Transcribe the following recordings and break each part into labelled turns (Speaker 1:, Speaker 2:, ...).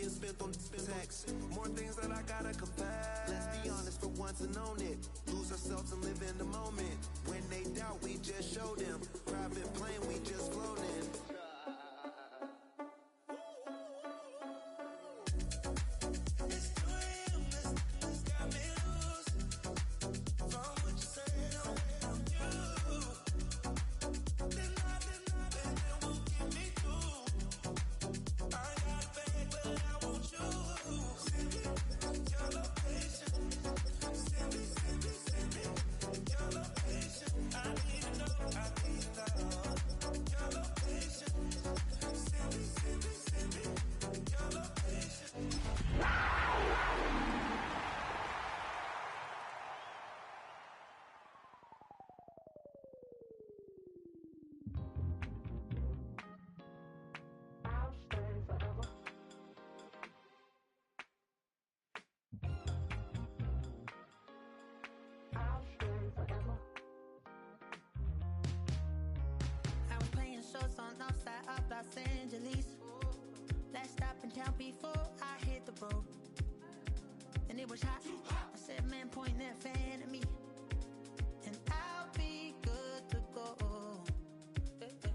Speaker 1: millions spent on tax. More things that I gotta confess. Let's be honest for once and own it. Lose ourselves and live in the moment. When they doubt, we just show them. Private plane, we just float in.
Speaker 2: Los Angeles. Last stop in town before I hit the road. And it was hot. I said, man, point that fan at me, and I'll be good to go.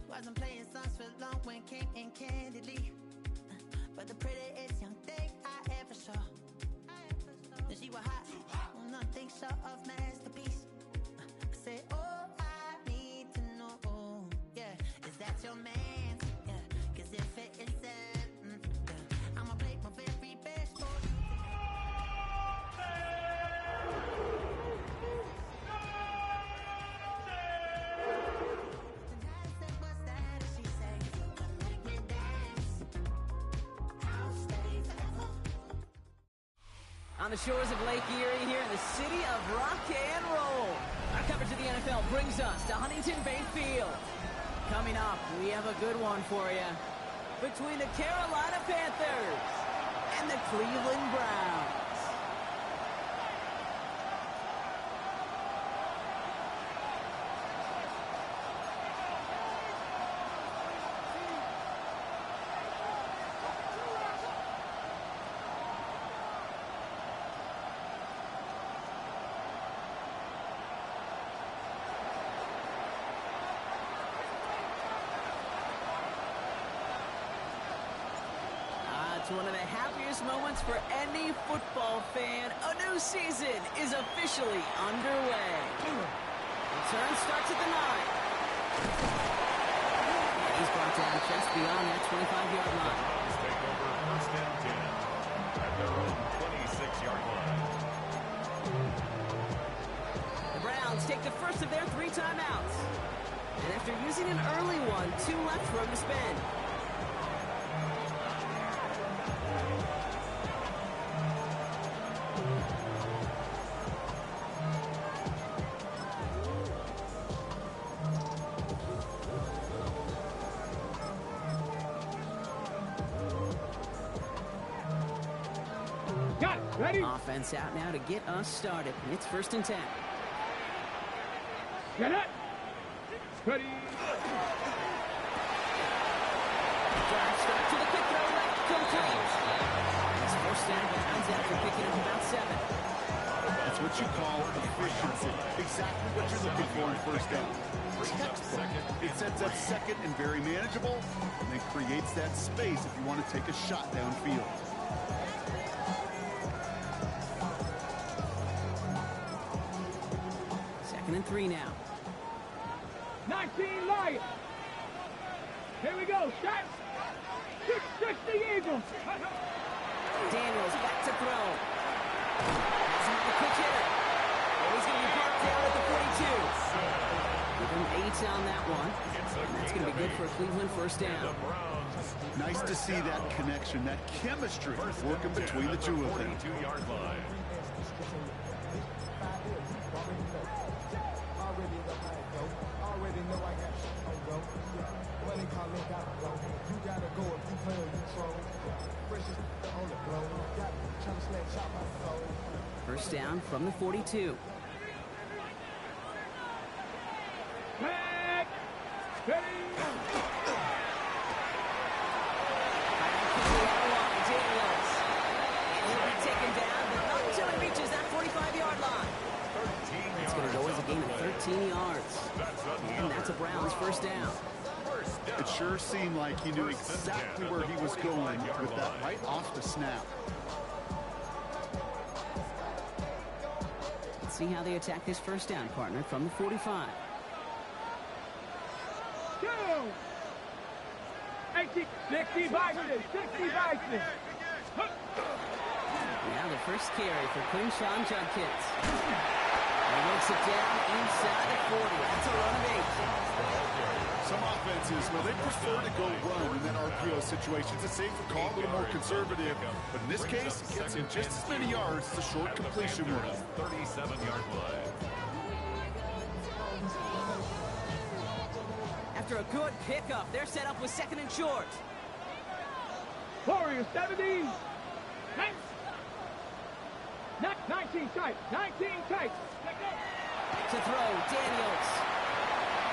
Speaker 2: Wasn't playing songs for long when came in candidly, but the prettiest young thing I ever saw. And she was hot. Nothing short of masterpiece. I said, oh, I need to know, yeah, is that your man? Yeah, cause if it isn't, yeah, I'ma play my very best for you. And I said, what's that? And she said, you can make me dance. I'll stay forever.
Speaker 3: On the shores of Lake Erie here in the city of rock and roll. Our coverage of the NFL brings us to Huntington Bank Field. Coming up, we have a good one for you. Between the Carolina Panthers and the Cleveland Browns. One of the happiest moments for any football fan. A new season is officially underway. Return starts at the 9. He's brought down just beyond that 25-yard line.
Speaker 4: Take over first and 10 at their own 26-yard line.
Speaker 3: The Browns take the first of their 3 timeouts. And after using an early one, 2 left for him to spend.
Speaker 5: Ready?
Speaker 3: Offense out now to get us started. It's first and 10.
Speaker 5: Get it. Ready.
Speaker 3: Drive start to the quick throw left. Complete. It's first down Browns after picking up about 7.
Speaker 6: That's what you call efficiency. Exactly what you're looking for in first down. Textbook. It sets up second and very manageable, and then creates that space if you want to take a shot downfield.
Speaker 3: Second and 3 now.
Speaker 5: 19 Lions. Here we go. Shot. 660 Eagles.
Speaker 3: Daniels back to throw. That's not the quick hitter. Oh, he's going to be brought down at the 42. Give him 8 on that one. And that's going to be good for a Cleveland first down.
Speaker 6: Nice to see that connection, that chemistry working between the two of them.
Speaker 4: 42-yard line.
Speaker 3: First down from the 42.
Speaker 5: Back. Ready.
Speaker 3: Daniels. 14 yards. And that's a Browns first down.
Speaker 6: It sure seemed like he knew exactly where he was going with that right off the snap.
Speaker 3: Let's see how they attack this first down, partner, from the 45.
Speaker 5: 2. 80, 60 Vikings, 60 Vikings.
Speaker 3: Now the first carry for Quinshon Judkins. He works it down inside the 40. That's a run of 8.
Speaker 6: Some offenses, well, they prefer to go run in that RPO situation. It's a safer call, a little more conservative. But in this case, it gets him just as many yards as a short completion would.
Speaker 4: 37-yard line.
Speaker 3: After a good pickup, they're set up with second and short.
Speaker 5: Warriors 70. 19 tight. 19 tight.
Speaker 3: To throw, Daniels.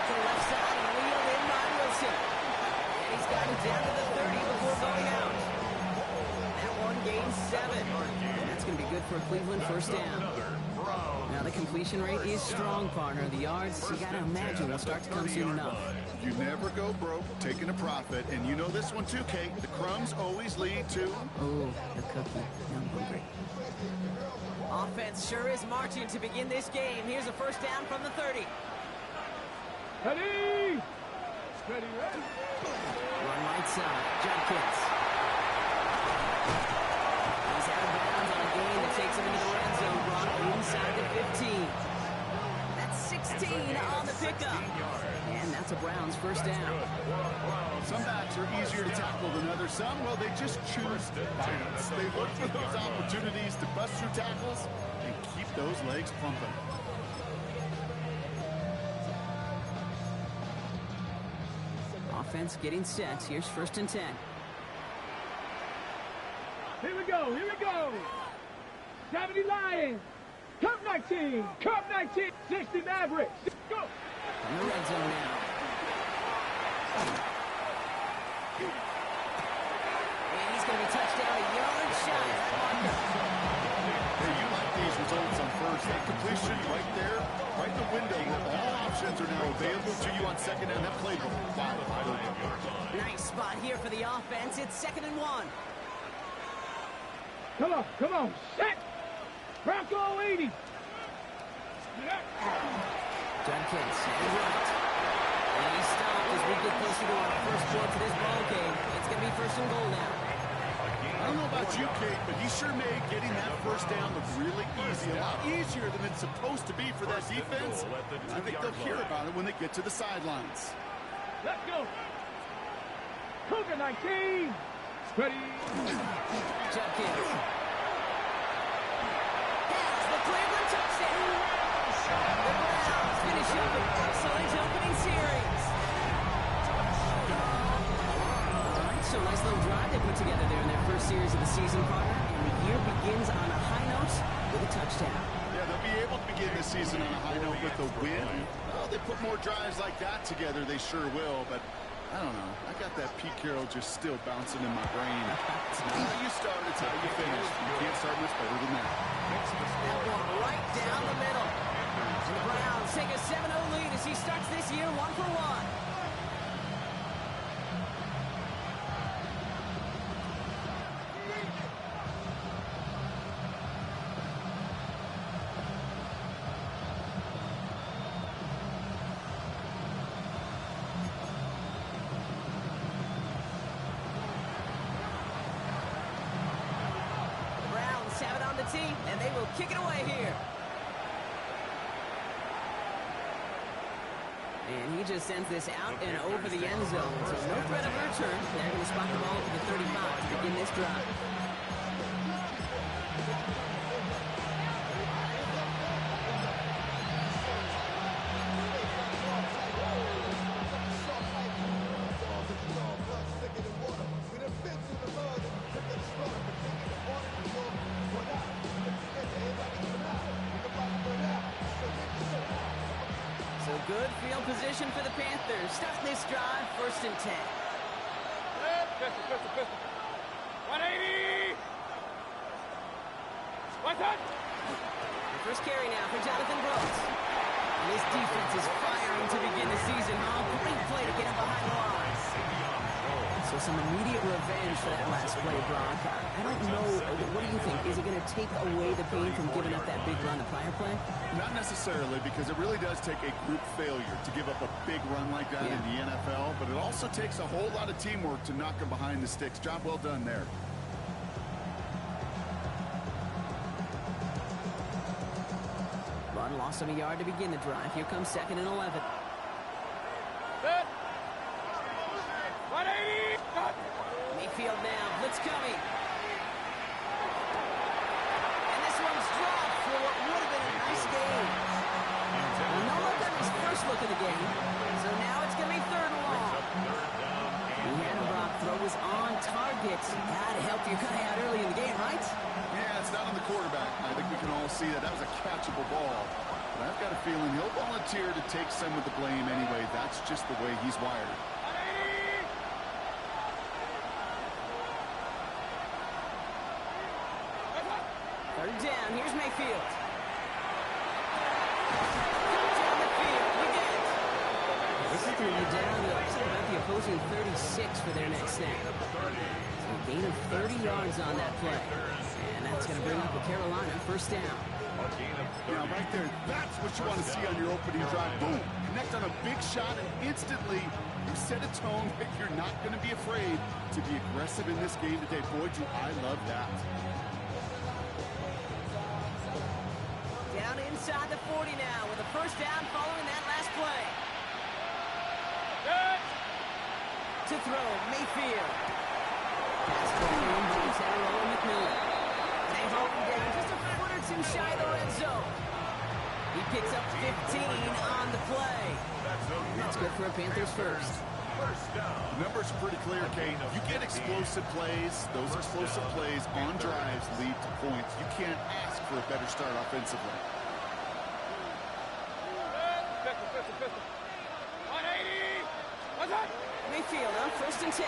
Speaker 3: To the left side, and wheeled in by Wilson. And he's got it down to the 30 before going out. That one gains 7. That's going to be good for a Cleveland first down. Now the completion rate is strong, partner. The yards, you got to imagine, will start to come soon enough.
Speaker 6: You never go broke taking a profit. And you know this one too, Kate. The crumbs always lead to...
Speaker 3: Oh, the cookie. I'm hungry. Offense sure is marching to begin this game. Here's a first down from the 30.
Speaker 5: Ready. Ready.
Speaker 3: Run right side, Judkins. He's out of bounds on a gain that takes him into the red zone, brought inside the 15. That's 16 on the pickup. And that's a Browns first down.
Speaker 6: Some backs are easier to tackle than others. Some, well, they just choose violence. They look for those opportunities to bust through tackles and keep those legs pumping.
Speaker 3: Offense getting set. Here's first and 10.
Speaker 5: Here we go. 70 Lions. Cup 19. Cup 19. 60 Mavericks. Go.
Speaker 3: In the red zone now. And he's going to be touchdown a yard shy.
Speaker 6: Hey, you like these results on first. That completion right there, right in the window where all options are now available to you on second down. That playbook. Wide open.
Speaker 3: Nice spot here for the offense. It's 2nd and 1.
Speaker 5: Come on. Set. Bronco 80.
Speaker 3: Judkins, right. And he stopped as we get closer to our first point to this ball game. It's going to be first and goal now.
Speaker 6: I don't know about you, Kate, but he sure made getting that first down look really easy. A lot easier than it's supposed to be for that defense. I think they'll hear about it when they get to the sidelines.
Speaker 5: Let's go. Cougar 19. Ready.
Speaker 3: Judkins. Has the Cleveland touchdown. The Browns finish up an excellent opening series. All right, so nice little drive they put together there in their first series of the season, partner. And the year begins on a high note with a touchdown.
Speaker 6: Yeah, they'll be able to begin the season on a high note with a win. Well, they put more drives like that together, they sure will, but I don't know. I got that Pete Carroll just still bouncing in my brain. It's not how you start, it's how you finish. You can't start much better than that.
Speaker 3: That one right down the middle. And the Browns take a 7-0 lead as he starts this year 1-for-1. And they will kick it away here. And he just sends this out and over the end zone. So no threat of a return. They're going to spot the ball to the 35 to begin this drive. Good field position for the Panthers. Starting this drive, 1st and 10.
Speaker 5: Pistol. 180. One touch.
Speaker 3: The first carry now for Jonathan Brooks. This defense is firing to begin the season, huh? Great play to get him behind the line. So some immediate revenge for that last play, Brock. I don't know. What do you think? Is it going to take away the pain from giving up that big run the prior play?
Speaker 6: Not necessarily, because it really does take a group failure to give up a big run like that in the NFL, but it also takes a whole lot of teamwork to knock them behind the sticks. Job well done there.
Speaker 3: Run loss of a yard to begin the drive. Here comes 2nd and 11.
Speaker 5: Set. 180. Cut.
Speaker 3: Mayfield now. Blitz coming. And this one's dropped for what would have been a nice game. Well, no look on his first look of the game. So now it's going to be 3rd and long. The Brock throw was on target. Gotta help your guy out early in the game, right?
Speaker 6: Yeah, it's not on the quarterback. I think we can all see that. That was a catchable ball. But I've got a feeling he'll volunteer to take some of the blame anyway. That's just the way he's wired.
Speaker 3: 3rd down. Here's Mayfield. Down the field. We get it. This is going to be down to about the opposing 36 for their next snap. So a gain of 30 yards on that play. And that's going to bring up a Carolina 1st down.
Speaker 6: Now, right there, that's what you want to see on your opening drive. Boom. Connect on a big shot, and instantly you set a tone that you're not going to be afraid to be aggressive in this game today. Boy, do I love that.
Speaker 3: Down inside the 40 now with a 1st down following that last play.
Speaker 5: Set.
Speaker 3: To throw, Mayfield. Pass ball in by Tyrone McMillan. They hold him down just a foot or two shy of the red zone. He picks up 15 on the play. That's good for a Panthers 1st.
Speaker 6: The numbers are pretty clear, Kate. You get explosive plays. Those explosive plays on drives lead to points. You can't ask for a better start offensively.
Speaker 5: Pistol. 180. What's that?
Speaker 3: Mayfield on 1st and 10.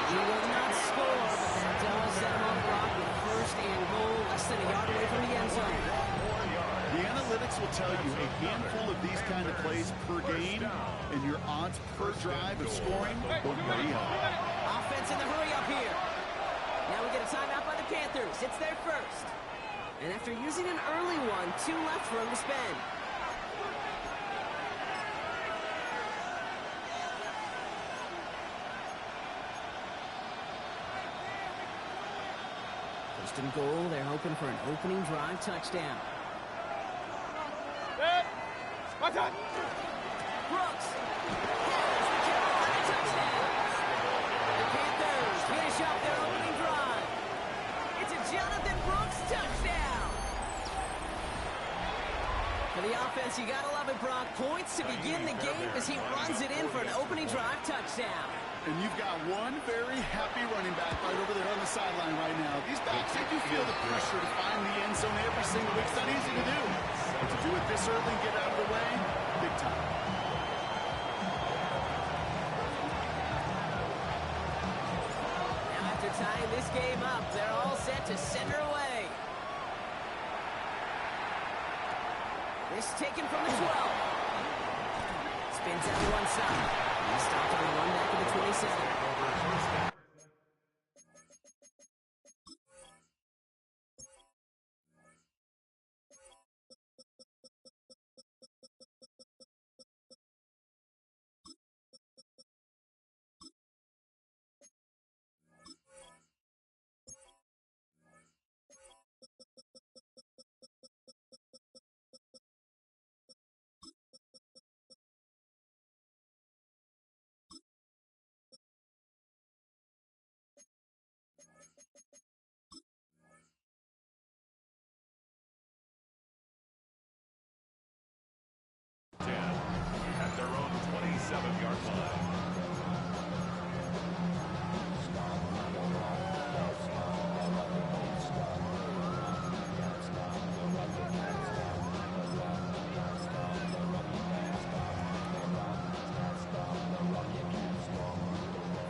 Speaker 3: He will not score, but that does set him on the block with 1st and goal, less than a yard away from the end zone.
Speaker 6: The analytics will tell you a handful of these kind of plays per game, and your odds per drive of scoring go way up.
Speaker 3: Offense in the hurry up here. Now we get a timeout by the Panthers. It's their 1st. And after using an early one, 2 left for him to spend. First and goal, they're hoping for an opening drive touchdown.
Speaker 5: Set. What's that?
Speaker 3: Brooks has the Carolina touchdown. The Panthers finish up their opening drive. It's a Jonathan Brooks touchdown. For the offense, you gotta love it, Brock. Points to begin the game as he runs it in for an opening drive touchdown.
Speaker 6: And you've got one very happy running back right over there on the sideline right now. These backs, they do feel the pressure to find the end zone every single week. It's not easy to do. But to do it this early and get out of the way, big time.
Speaker 3: Now after tying this game up, they're all set to send her away. This taken from the 12. Spins out to one side. He stopped on the run back to the 27.
Speaker 4: At their own 27-yard line.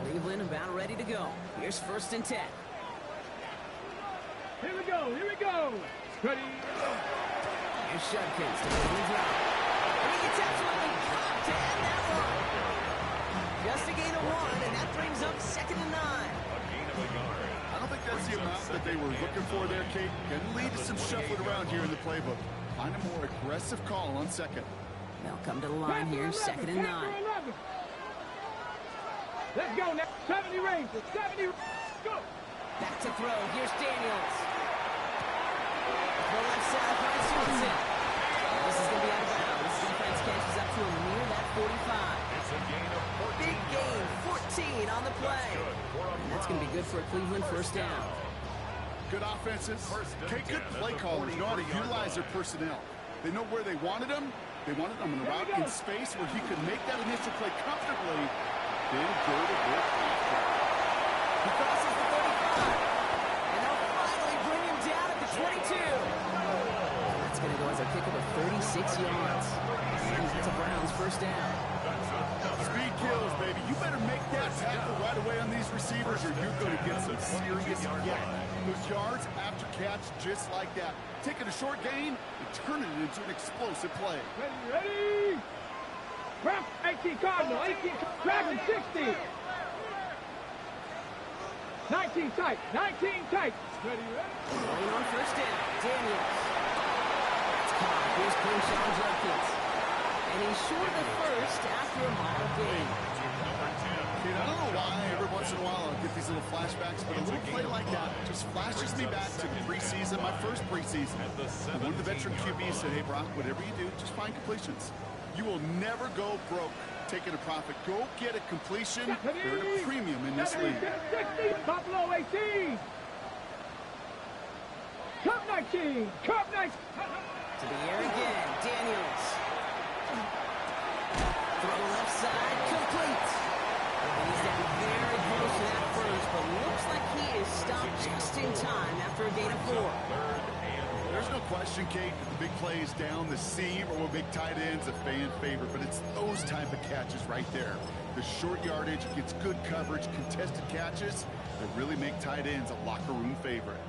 Speaker 3: Cleveland about ready to go. Here's 1st and 10.
Speaker 5: Here we go. Here we go. Ready.
Speaker 3: Here's Judkins to the drop. And he gets absolutely caught to end that one. Just a gain of 1, and that brings up 2nd and 9.
Speaker 4: A gain of a yard.
Speaker 6: I don't think that's the amount that they were looking for there, Kate. Can lead to some shuffling around here in the playbook. Find a more aggressive call on 2nd.
Speaker 3: They'll come to the line here, 2nd and 9.
Speaker 5: Let's go now. 70 Rangers. 70. Go.
Speaker 3: Back to throw. Here's Daniels. The left side finds Swanson. This is going to be out of bounds. Defense catches up to him near that 45.
Speaker 4: It's a gain of 14.
Speaker 3: Big gain, 14 on the play. And that's going to be good for a Cleveland first down.
Speaker 6: Good offenses. Kate, good play callers know how to utilize their personnel. They know where they wanted him. They wanted him in a route in space where he could make that initial play comfortably. Then go to work after.
Speaker 3: He crosses the 35. And they'll finally bring him down at the 22. That's going to go as a kick of 36 yards. And it's a Browns first down.
Speaker 6: Speed kills, baby. You better make that tackle right away on these receivers or you're going to get some serious yak. Those yards after catch just like that. Taking a short gain and turning it into an explosive play.
Speaker 5: Ready. Crap. 18 Cardinal. 18. Dragon 60. 19 tight. 19 tight. Ready.
Speaker 3: Running on first down. Daniels. That's caught. Here's Crenshaw Judkins. And he's short of first after a mile gain.
Speaker 6: Kate, I don't know why every once in a while I'll get these little flashbacks, but a little play like that just flashes me back to preseason, my first preseason. And one of the veteran QBs said, hey, Brock, whatever you do, just find completions. You will never go broke taking a profit. Go get a completion. They're at a premium in this league.
Speaker 5: 60. Buffalo 18. Cup 19. Cup 19.
Speaker 3: To the air again. Daniels. Throw left side. Complete. And he's down very close to that first, but looks like he is stopped just in time after a gain of 4.
Speaker 6: There's no question, Kate, that the big plays down the seam or with big tight ends a fan favorite, but it's those type of catches right there. The short yardage gets good coverage, contested catches that really make tight ends a locker room favorite.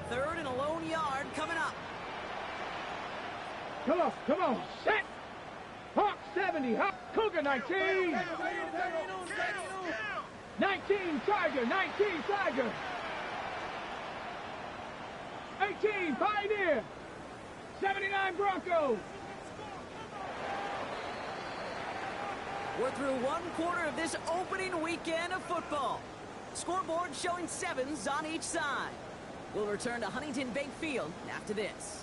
Speaker 3: 3rd and a lone yard coming up.
Speaker 5: Come on. Come on. Set. Hawk 70. Hawk. Cougar 19. 19 Tiger. 19 Tiger. 18 Pioneer. 79 Bronco.
Speaker 3: We're through 1 quarter of this opening weekend of football. Scoreboard showing 7s on each side. We'll return to Huntington Bank Field after this.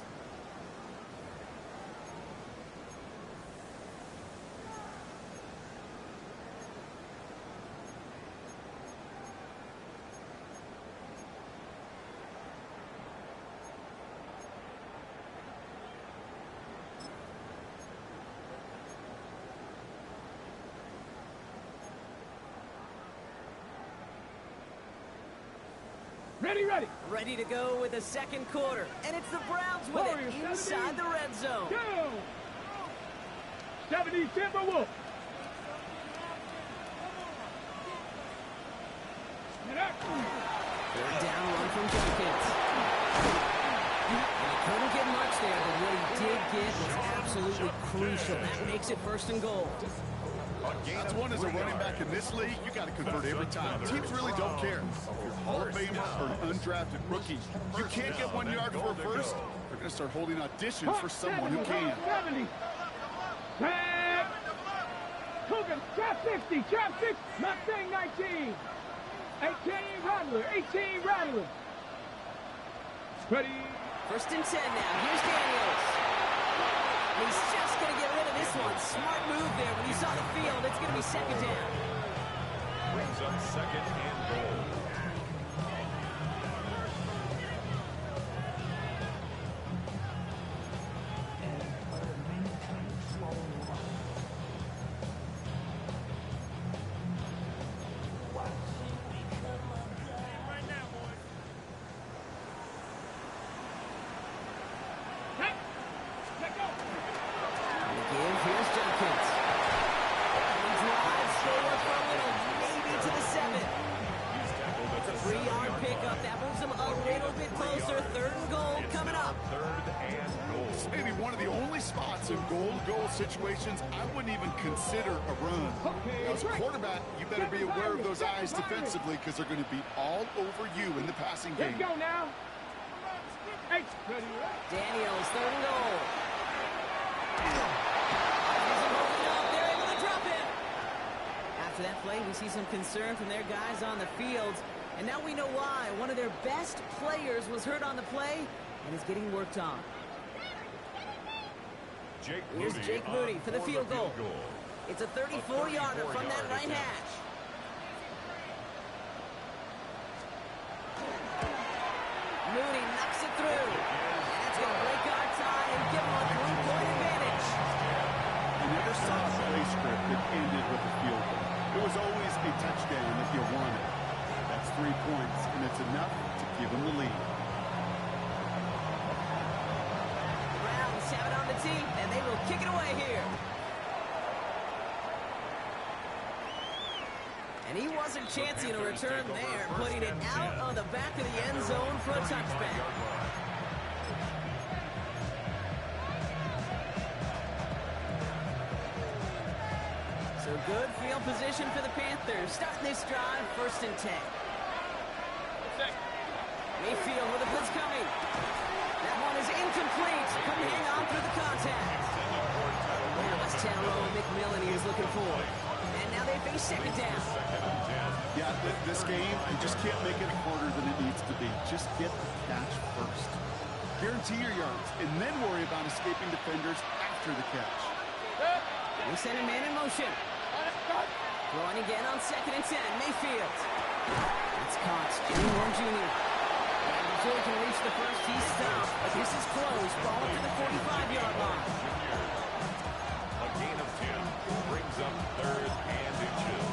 Speaker 5: Ready.
Speaker 3: Ready to go with the 2nd quarter. And it's the Browns with
Speaker 5: Warriors,
Speaker 3: it inside
Speaker 5: 70.
Speaker 3: the red zone.
Speaker 5: Go. 70 Timberwolf.
Speaker 3: Third down run from Judkins. He couldn't get much there, but what he did get was absolutely crucial. That makes it 1st and goal.
Speaker 6: That's one as a running back in this league, you got to convert every time. Teams really don't care. If you're Hall of Famer or an undrafted rookie, you can't get 1 yard for a first. They're going to start holding auditions for someone who can.
Speaker 5: 70. Tag. Cougar. Trap 50. Trap 50. Mustang 19. 18 Rattler. 18 Rattler. Ready.
Speaker 3: 1st and 10 now. Here's Daniels. He's just going to get rid of this one. Smart move there. When he saw the field, it's going to be 2nd down.
Speaker 4: Brings up 2nd and goal.
Speaker 6: one of the only spots in goal-to-goal situations I wouldn't even consider a run. As a quarterback, you better be aware of those eyes defensively because they're going to be all over you in the passing game.
Speaker 5: Let's go now. Hey,
Speaker 3: Daniels, third and goal. They're able to drop it. After that play, we see some concern from their guys on the field. And now we know why. One of their best players was hurt on the play and is getting worked on. Here's Jake Moody for the field goal. It's a 34-yarder from that right hash. Moody knocks it through. And that's going to break our tie and give them a 3-point advantage.
Speaker 6: I never saw a play script that ended with a field goal. It was always a touchdown if you wanted. That's 3 points, and it's enough to give them the lead.
Speaker 3: Browns have it on the tee, and they will kick it away here. And he wasn't chancing a return there, putting it out on the back of the end zone for a touchback. So good field position for the Panthers. Starting this drive, 1st and 10. Mayfield with a blitz coming. That one is incomplete. Couldn't hang on through the contact. Now it's Tyrone McMillan he was looking for. And now they face 2nd down.
Speaker 6: Yeah, this game, you just can't make it harder than it needs to be. Just get the catch first. Guarantee your yards, and then worry about escaping defenders after the catch.
Speaker 3: We send a man in motion. Throwing again on 2nd and 10. Mayfield. It's caught. Jimmy Moore Jr. And before he can reach the first, he's stopped. But this is close. Ball up to the 45-yard line.
Speaker 4: A gain of 10 brings up 3rd and inches.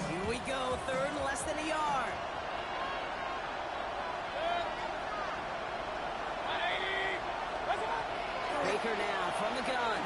Speaker 3: Here we go. 3rd and less than a yard. Baker now from the gun.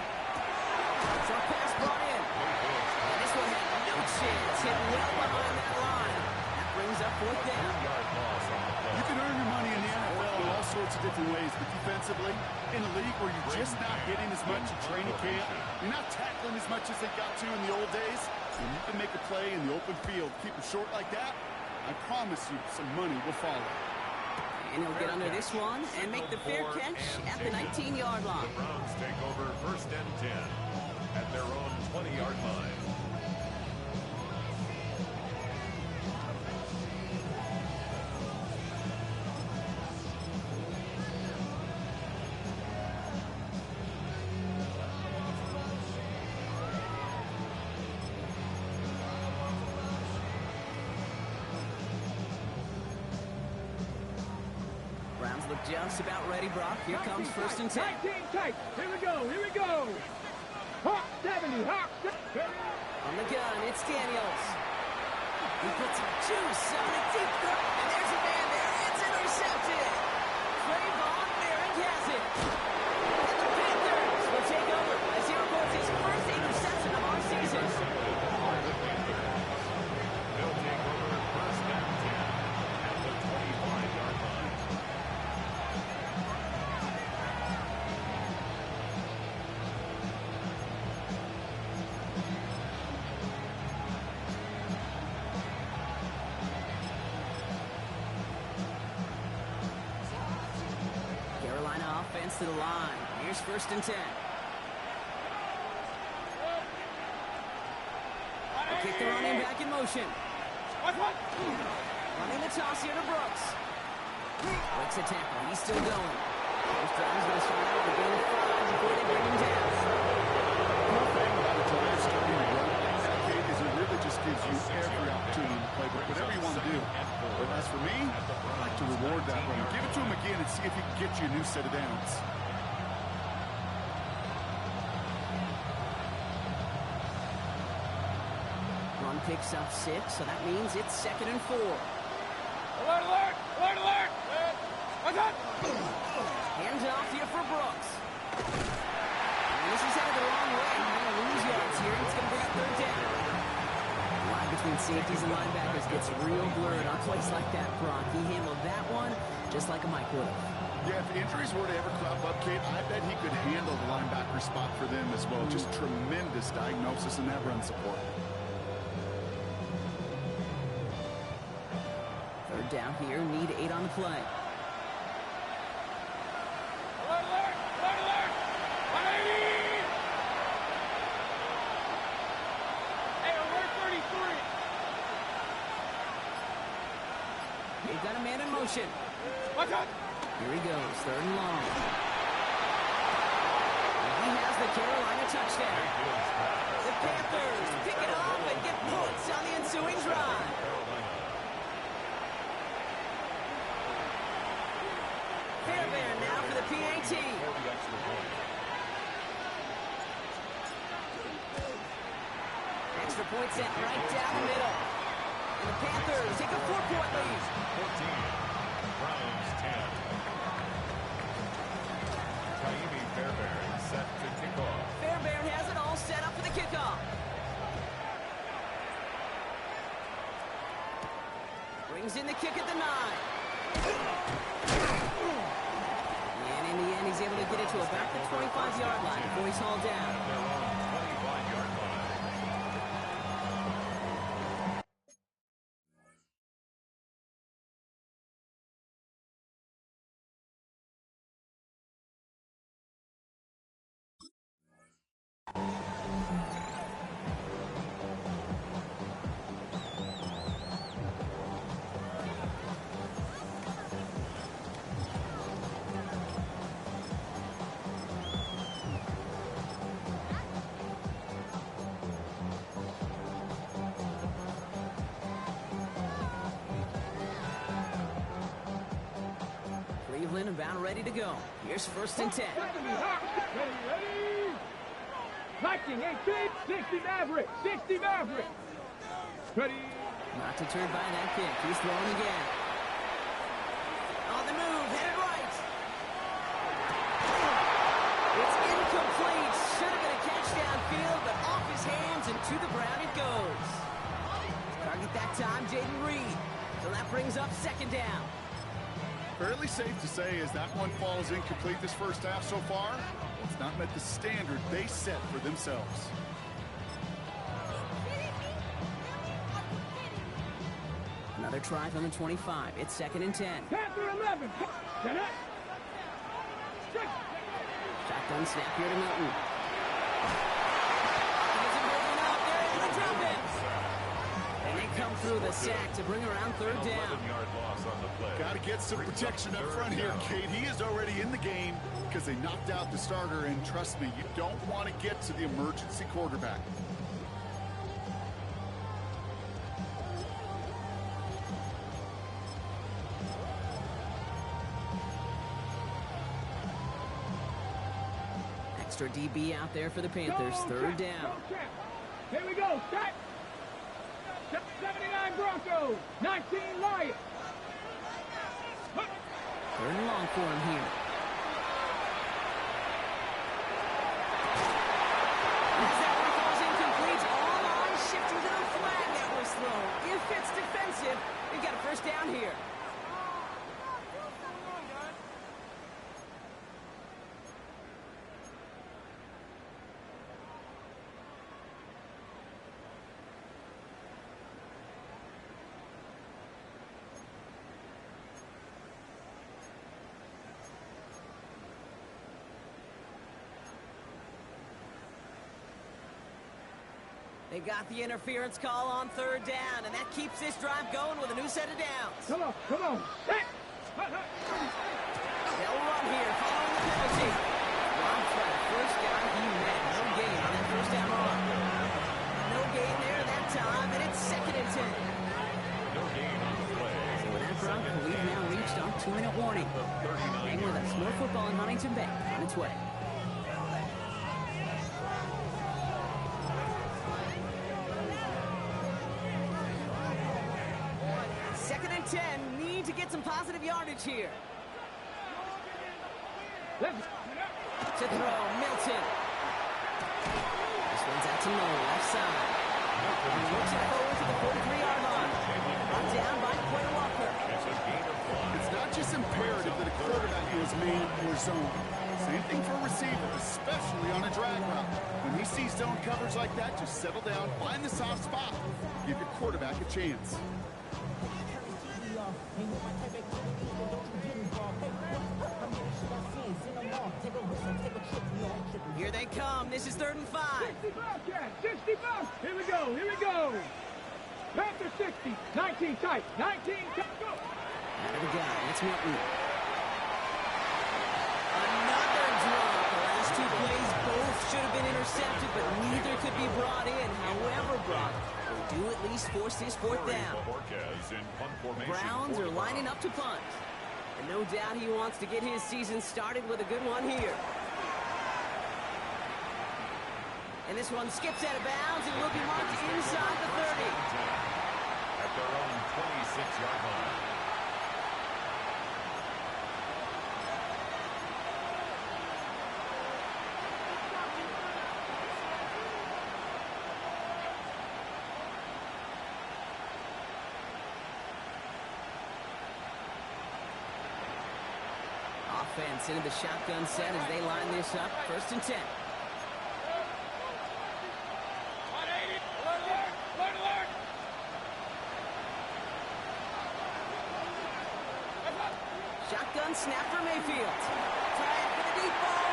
Speaker 3: Short pass brought in. And this one had no chance. Hit well behind that line. That brings up 4th down.
Speaker 6: You can earn your money in the NFL in all sorts of different ways, but defensively, in a league where you're just not hitting as much in training camp, you're not tackling as much as they got to in the old days, when you can make a play in the open field, keep them short like that, I promise you some money will follow.
Speaker 3: And he'll get under this one and make the fair catch at the 19-yard line.
Speaker 4: The Browns take over 1st and 10 at their own 20-yard line.
Speaker 3: Browns look just about ready, Brock. Here comes 1st and 10.
Speaker 5: 19 tight. Here we go. Here we go. Hawk 70. Hawk.
Speaker 3: On the gun, it's Daniels. He puts some juice on a deep throw. And there's a man there. It's intercepted. Trayvon Merrick has it. And the Panthers will take over as he records his first interception of our season.
Speaker 4: They'll take over 1st and 10 at the 25-yard line.
Speaker 3: Carolina offense to the line. Here's 1st and 10. They'll kick the running back in motion. Running the toss here to Brooks. Breaks a tackle. He's still going. This drive's going to start out with a gain of 5 before they bring him down.
Speaker 6: The thing about a drive starting to run like that, Kate, is it really just gives you every opportunity to play whatever you want to do. But as for me, I like to reward that run. Give it to him again and see if he can get you a new set of downs.
Speaker 3: Run picks up 6, so that means it's 2nd and 4.
Speaker 5: Alert, alert. Alert, alert. What's up?
Speaker 3: Hands off here for Brooks. And this is headed the wrong way. They're going to lose yards here. It's going to bring up third down. The line between safeties and linebackers gets real blurred on plays like that, Brock. He handled that one just like a Mike would have.
Speaker 6: Yeah, if injuries were to ever crop up, Kate, I bet he could handle the linebacker spot for them as well. Just tremendous diagnosis in that run support.
Speaker 3: Third down here, need 8 on the play.
Speaker 5: Alert, alert, alert, alert! 180! Hey, alert 33!
Speaker 3: They've got a man in motion.
Speaker 5: Watch out!
Speaker 3: Here he goes, third and long. And he has the Carolina touchdown. The Panthers pick it up and get points on the ensuing drive. Fairbairn now for the PAT. Extra point set right down the middle. And the Panthers take a 4-point lead.
Speaker 4: 14. Browns 10. Taimi Fairbairn set to kick off.
Speaker 3: Fairbairn has it all set up for the kickoff. Brings in the kick at the 9. And in the end, he's able to get it to about the 25-yard line before he's hauled down.
Speaker 4: They're on 25-yard line.
Speaker 3: Cleveland about ready to go. Here's 1st and 10.
Speaker 5: Ready, ready! Viking 18, 60 Maverick, 60 Maverick! Ready!
Speaker 3: Not deterred by that kick. He's throwing again. On the move, headed right. It's incomplete. Should have been a catch downfield, but off his hands and to the ground it goes. Target that time, Jaden Reed. So that brings up 2nd down.
Speaker 6: Fairly safe to say as that one falls incomplete this first half so far, it's not met the standard they set for themselves.
Speaker 3: Another try from the 25. It's 2nd and 10.
Speaker 5: Panther 11! Get it!
Speaker 3: Shotgun snap here to Milton. He isn't holding up. They're able to drop it. And they come through the sack to bring around 3rd down.
Speaker 4: 11-yard loss on the play.
Speaker 6: Got to get some protection up front here, Kate. He is already in the game because they knocked out the starter, and trust me, you don't want to get to the emergency quarterback.
Speaker 3: Extra DB out there for the Panthers. 3rd down.
Speaker 5: Here we go, set! 79 Broncos, 19 Lions!
Speaker 3: 3rd and long for him here. As that one falls incomplete, all eyes shifting to the flag that was thrown. If it's defensive, they've got a 1st down here. They got the interference call on 3rd down, and that keeps this drive going with a new set of downs.
Speaker 5: Come on, come on! Set!
Speaker 3: They'll run here following the penalty. Long try, 1st down, he met. No gain on that 1st down run. No gain there that time, and it's 2nd and 10.
Speaker 4: No gain on the play.
Speaker 3: So with that drop, we've now reached our 2-minute warning. Hang with us. More football in Huntington Bay on its way. Need to get some positive yardage here.
Speaker 5: Let's
Speaker 3: To throw, Milton. This one's out to Noel, left side. And he works it forward to the 43-yard line. Brought down by Quay Walker.
Speaker 6: It's not just imperative that a quarterback knows man or zone. Same thing for a receiver, especially on a drag route. When he sees zone coverage like that, just settle down, find the soft spot, give your quarterback a chance.
Speaker 3: Here they come. This is 3rd and 5.
Speaker 5: 65, Cat. 65. Here we go. Here we go. Panther 60. 19 tight. 19 tight. Go.
Speaker 3: Out of the gun. It's Milton. Another drop. The last two plays both should have been intercepted, but neither could be brought in. However brought, they do at least force this 4th down. Browns are lining up to punt. And no doubt he wants to get his season started with a good one here. And this one skips out of bounds and will be marked inside the 30.
Speaker 4: At their own 26-yard line.
Speaker 3: Offense into the shotgun set as they line this up. 1st and 10. Shotgun snap for Mayfield. Try it for the deep ball.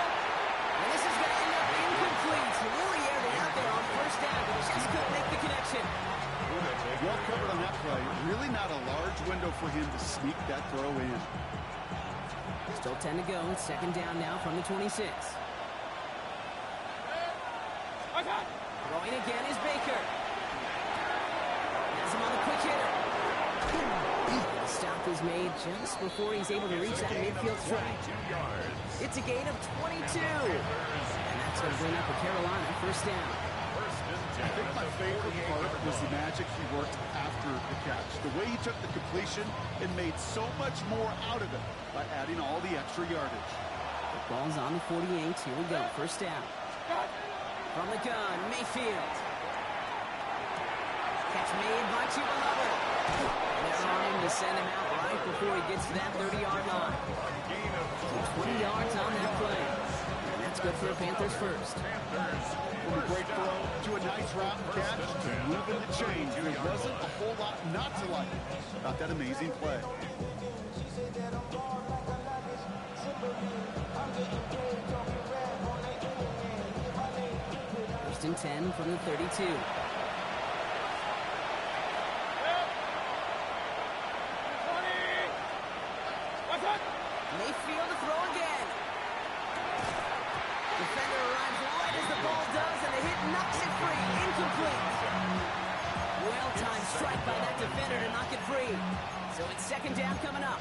Speaker 3: And this is going to end up incomplete. Really aired it out there on 1st down, but just couldn't make the connection.
Speaker 6: Well covered on that play. Really not a large window for him to sneak that throw in.
Speaker 3: Still 10 to go. 2nd down now from the 26. Throwing again is Baker. Has him on the quick hitter. The stop is made just before he's able to reach that midfield strike. It's a gain of 22. And that's going to bring up a Carolina 1st down.
Speaker 6: I think my favorite part was the magic he worked after the catch. The way he took the completion and made so much more out of it by adding all the extra yardage.
Speaker 3: The ball's on the 48. Here we go. 1st down. From the gun, Mayfield. Catch made by Chuba Hubbard. They're on him to send him out right before he gets to that 30-yard line. 20 yards on that play. And that's good for the Panthers 1st.
Speaker 6: From a great throw to a nice route and catch to moving the chains. There wasn't a whole lot not to like about that amazing play.
Speaker 3: 1st and 10 from the 32. Mayfield to throw again. Defender arrives right as the ball does, and the hit knocks it free. Incomplete. Well-timed strike by that defender to knock it free. So it's 2nd down coming up.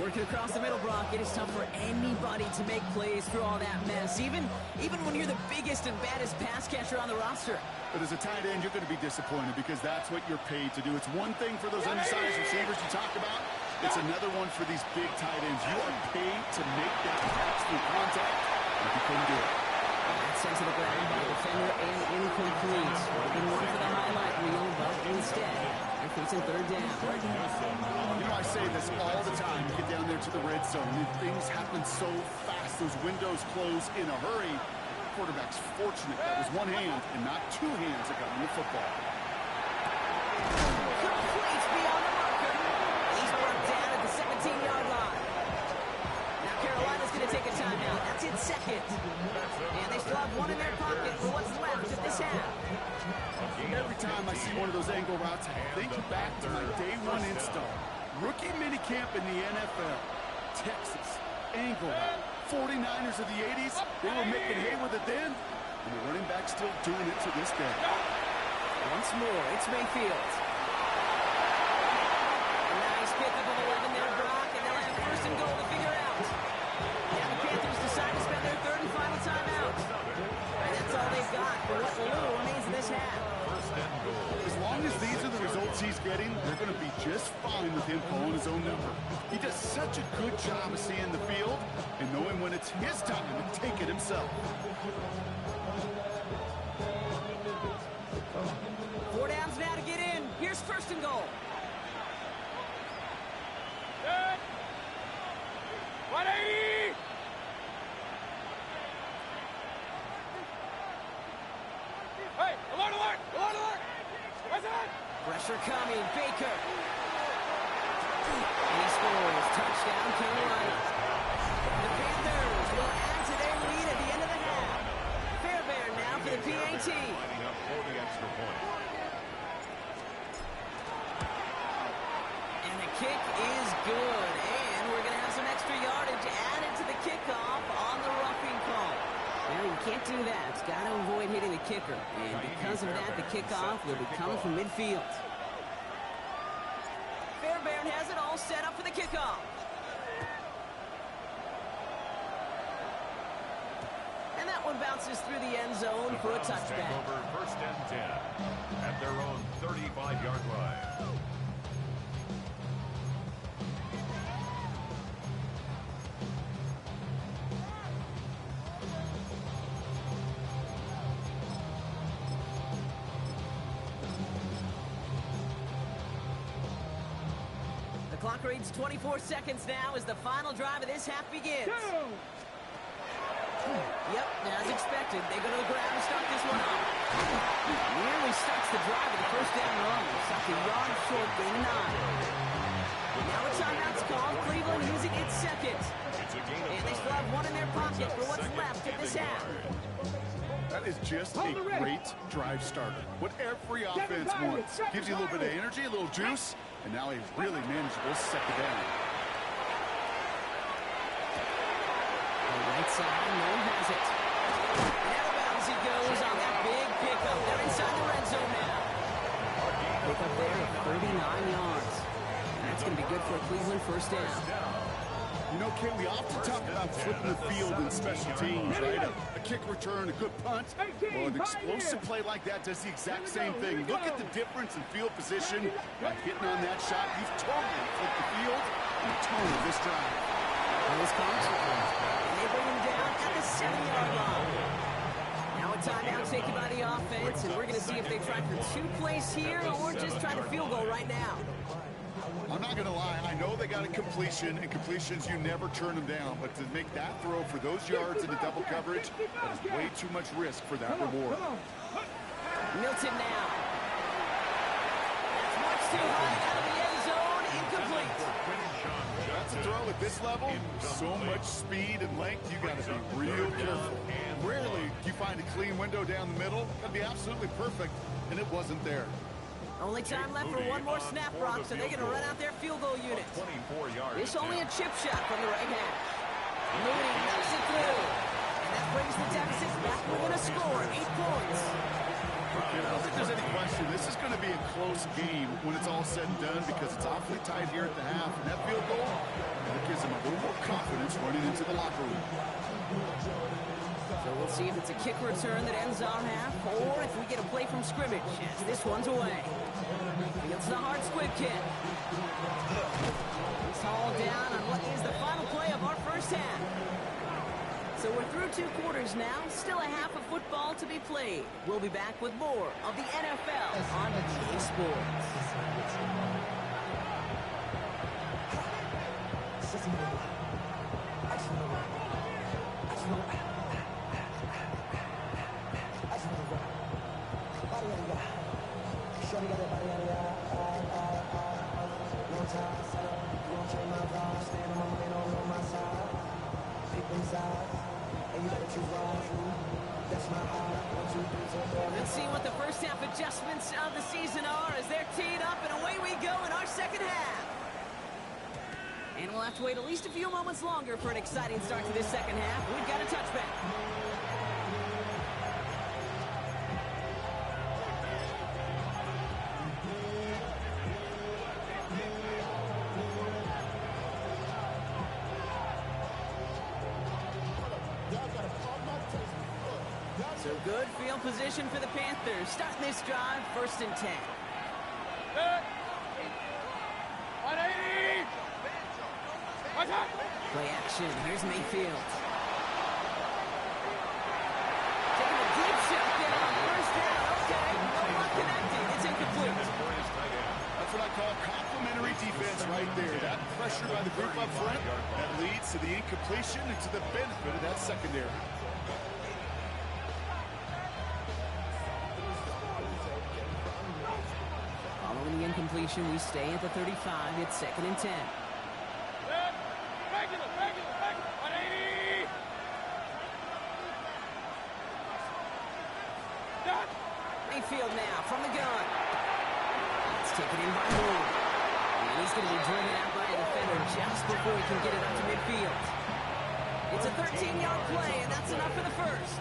Speaker 3: Working across the middle, Brock, it is tough for anybody to make plays through all that mess, even when you're the biggest and baddest pass catcher on the roster.
Speaker 6: But as a tight end, you're going to be disappointed because that's what you're paid to do. It's one thing for those undersized receivers you talk about. It's another one for these big tight ends. You are paid to make that catch through contact, and you couldn't do it.
Speaker 3: That's sent to the ground by the defender and incomplete. Would have been one for the highlight reel, but instead, they're facing 3rd down.
Speaker 6: You know, I say this all the time. You get down there to the red zone, and things happen so fast. Those windows close in a hurry. Quarterback's fortunate that was one hand and not two hands that got him the football.
Speaker 3: Complete beyond the marker. He's brought down at the 17-yard line. Now Carolina's going to take a timeout. That's its 2nd. And they still have one in their pocket for what's left of this half.
Speaker 6: Every time I see one of those angle routes, I think back to my day 1 install. Rookie minicamp in the NFL. Texas, angle route. 49ers of the 80s, they were making hay with it then, and the running back still doing it to this day.
Speaker 3: Once more, it's Mayfield. A nice pickup of 11 there, Brock, and they'll have 1st and goal to figure out. Now the Panthers decide to spend their 3rd and final timeout. And that's all they've got for what little remains in this half.
Speaker 6: As long as these are the results he's getting, they're going to to be just fine with him calling his own number. He does such a good job of seeing the field and knowing when it's his time to take it himself.
Speaker 3: 4 downs now to get in. Here's first and goal.
Speaker 5: Good. 180. Hey, alert, alert, alert, alert. What's that?
Speaker 3: Pressure coming. Baker. And he scores. Touchdown, Carolina. The Panthers will add to their lead at the end of the half. Fairbairn now for the PAT.
Speaker 4: Lining up for the extra point.
Speaker 3: And the kick is good. And we're going to have some extra yardage added to the kickoff on the roughing call. Now, you can't do that. It's got to avoid hitting the kicker. And because of that, the kickoff will be coming from midfield. Fairbairn has it all set up for the kickoff. And that one bounces through the end zone for a touchback.
Speaker 4: Take over first and 10 at their own 35-yard line.
Speaker 3: The clock reads 24 seconds now as the final drive of this half begins. Yep, as expected, they go to the ground and start this one off. Nearly starts the drive with the first down run. Stopped a yard short, gain 9. Now a timeout's called. Cleveland using its second. And they still have one in their pocket for what's left of this half.
Speaker 6: That is just a great drive starter. What every offense wants. Gives you a little bit of energy, a little juice, and now a really manageable second down.
Speaker 3: Right side, no has it. And out of bounds he goes on that big pickup. They're inside the red zone now. Pickup there of 39 yards. That's going to be good for a Cleveland first down.
Speaker 6: You know, Ken, we often talk about flipping the field in special teams, right? A kick return, a good punt. Well, an explosive play like that does the exact same thing. Look at the difference in field position. By hitting on that shot, you've totally flipped the field and the tone of this drive.
Speaker 3: And this comes, and they bring him down at the 7-yard line. Now a timeout taken by the offense, and we're going to see if they try for 2 plays here or just try the field goal right now.
Speaker 6: I'm not going to lie. I know they got a completion, and completions, you never turn them down. But to make that throw for those yards into double coverage, that is way too much risk for that reward.
Speaker 3: Milton now. That's much too high out of the end zone. Incomplete.
Speaker 6: That's a throw at this level. So much speed and length, you got to be real careful. Rarely do you find a clean window down the middle. That'd be absolutely perfect, and it wasn't there.
Speaker 3: Only time left for one more snap, Brock, so they're going to run out their field goal unit.
Speaker 4: 24 yards.
Speaker 3: It's only a chip shot from the right hash. Mooney knocks it through. And that brings the deficit back within a score, 8 points.
Speaker 6: I don't think there's any question. This is going to be a close game when it's all said and done because it's awfully tight here at the half. And that field goal, it gives them a little more confidence running into the locker room.
Speaker 3: So we'll see if it's a kick return that ends our half, or if we get a play from scrimmage as this one's away. It's the hard squib kick. He's hauled down on what is the final play of our first half. So we're through 2 quarters now, still a half of football to be played. We'll be back with more of the NFL on EA Sports. Let's see what the first half adjustments of the season are as they're teed up, and away we go in our second half. And we'll have to wait at least a few moments longer for an exciting start to this second half. We've got a touchback. So good field position for the Panthers. Starting this drive, 1st and 10. Play action. Here's Mayfield. Taking a deep shot down. First down. Okay. No one connected. It's incomplete.
Speaker 6: That's what I call complimentary defense right there. That pressure by the group up front, that leads to the incompletion and to the benefit of that secondary.
Speaker 3: Following the incompletion, we stay at the 35. It's 2nd and 10. Mayfield now from the gun. It's taken in by Moore. And he's going to be driven out by a defender just before he can get it up to midfield. It's a 13-yard play, and that's enough for the first.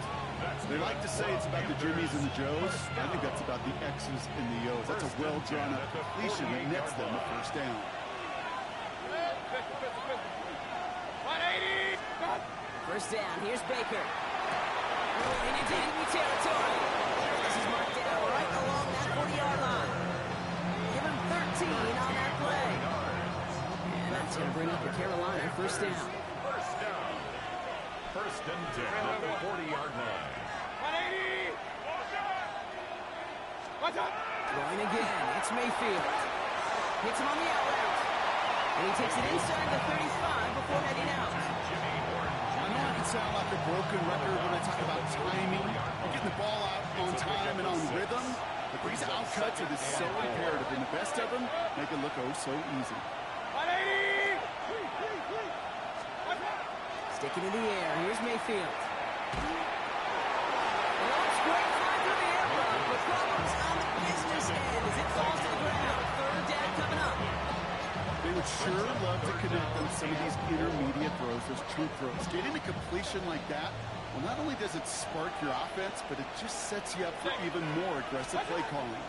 Speaker 6: They like to say it's about the Jimmies and the Joes. I think that's about the X's and the O's. That's a well-drawn-up completion that nets them a first down.
Speaker 3: First down, here's Baker. Going into enemy territory. This is marked down right along that 40-yard line. Give him 13 on that play. And that's going to bring up the Carolina first down.
Speaker 4: First and 10 at the 40-yard line.
Speaker 3: Going again, it's Mayfield. Hits him on the out route. And he takes it inside the 35 before heading out.
Speaker 6: I know I can sound like a broken record when I talk about timing, getting the ball out on time and on rhythm, but these outcuts are just so imperative, and the best of them make it look oh so easy.
Speaker 3: Sticking in the air, here's Mayfield. That's great fly through the air, but problems on the business end as it falls to the ground. Third down coming up.
Speaker 6: They would sure love to connect on some of these intermediate throws, those true throws. Getting a completion like that, well, not only does it spark your offense, but it just sets you up for even more aggressive play calling.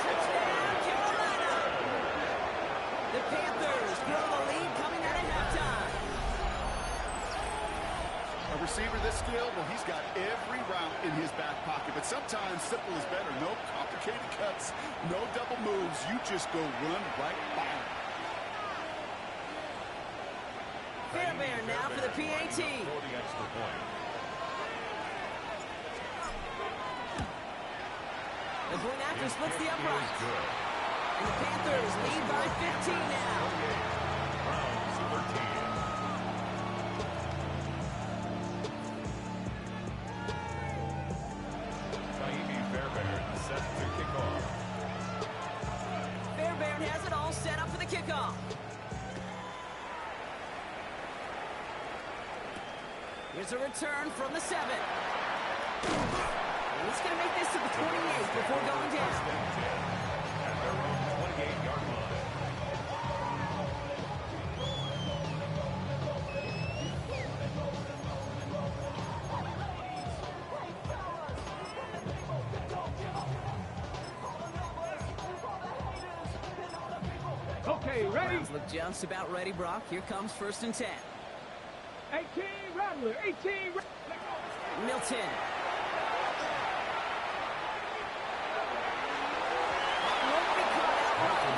Speaker 3: Touchdown, Carolina! The Panthers grow the lead coming out of halftime.
Speaker 6: A receiver this skilled, well, he's got every route in his back pocket, but sometimes simple is better. No complicated cuts, no double moves. You just go run right by him.
Speaker 3: Fairbairn now for the PAT.
Speaker 4: For the extra point.
Speaker 3: The point after splits the uprights. And the Panthers lead by 15 now.
Speaker 4: Browns 13. Fairbairn set to kick off.
Speaker 3: Fairbairn has it all set up for the kickoff. Here's a return from the 7. And he's going to make this to the 28 before going down.
Speaker 4: At their own 28-yard line.
Speaker 5: Okay, ready?
Speaker 3: Browns look just about ready, Brock. Here comes 1st and 10.
Speaker 5: 18, Rattler, 18.
Speaker 3: Milton.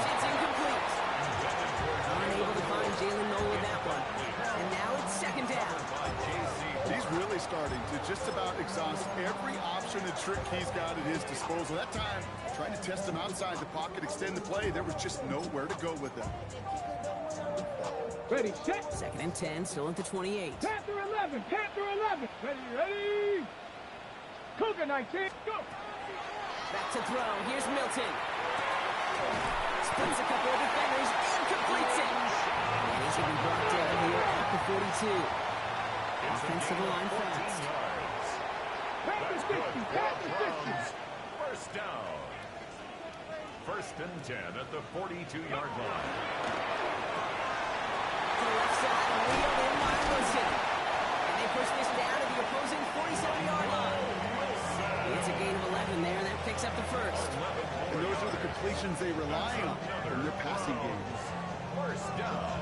Speaker 3: It's incomplete. Unable to find Jalen Noel with that one. And now it's 2nd down.
Speaker 6: He's really starting to just about exhaust every option and trick he's got at his disposal. That time, trying to test him outside the pocket, extend the play, there was just nowhere to go with him.
Speaker 5: Ready, set.
Speaker 3: 2nd and 10, still at the 28.
Speaker 5: Panther 11, Panther 11. Ready. Cougar 19, go.
Speaker 3: Back to throw. Here's Milton. Splits a couple of defenders and completes it. And he's going to be brought down here at the 42. Offensive line fast.
Speaker 5: Panther 60, Panther 60.
Speaker 4: First down. 1st and 10 at the 42-yard line.
Speaker 3: To the left side, wheeled in by Wilson. And they push this down to the opposing 47-yard line. It's a gain of 11 there, and that picks up the first.
Speaker 6: And those are the completions they rely on in their passing games.
Speaker 4: First down.